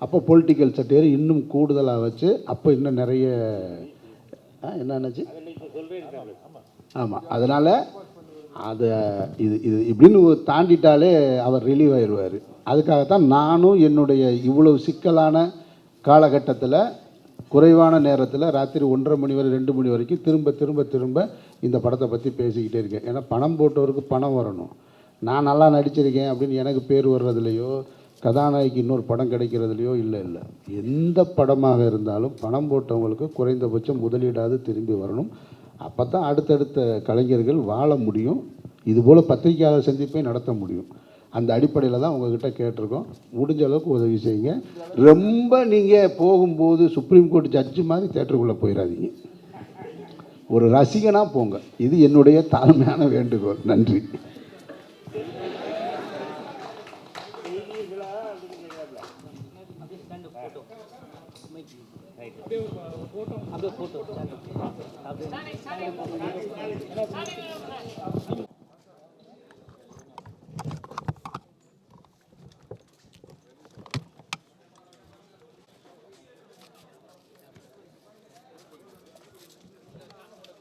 S3: அப்போ பொலிட்டிக்கல் சட்டையர் இன்னும் கூடுதலாக வச்சு, அப்போ இன்னும் நிறைய என்னென்னாச்சு, ஆமாம், அதனால் அதை இது இப்படின்னு தாண்டிட்டாலே அவர் ரிலீவ் ஆயிடுவார். அதுக்காகத்தான் நானும் என்னுடைய இவ்வளவு சிக்கலான காலகட்டத்தில் குறைவான நேரத்தில் ராத்திரி 1:30 மணி வரை 2 மணி வரைக்கும் திரும்ப திரும்ப திரும்ப இந்த படத்தை பற்றி பேசிக்கிட்டே இருக்கேன். ஏன்னா பணம் போட்டவருக்கு பணம் வரணும். நான் நல்லா நடிச்சிருக்கேன் அப்படின்னு எனக்கு பேர் வர்றதுலையோ, கதாநாயகி இன்னொரு படம் கிடைக்கிறதுலையோ இல்லை. எந்த படமாக இருந்தாலும் பணம் போட்டவங்களுக்கு குறைந்தபட்சம் முதலீடாவது திரும்பி வரணும். அப்போ தான் அடுத்தடுத்த கலைஞர்கள் வாழ முடியும். இதுபோல் பத்திரிகையாளர் சந்திப்பை நடத்த முடியும். அந்த அடிப்படையில் தான் உங்ககிட்ட கேட்டிருக்கோம். முடிஞ்ச அளவுக்கு உதவி செய்யுங்க. ரொம்ப நீங்கள் போகும்போது சுப்ரீம் கோர்ட் ஜட்ஜு மாதிரி தேட்டருக்குள்ளே போயிடாதீங்க. ஒரு ரசிகனாக போங்க. இது என்னுடைய தாழ்மையான வேண்டுகோள். நன்றி.
S8: போட்டோ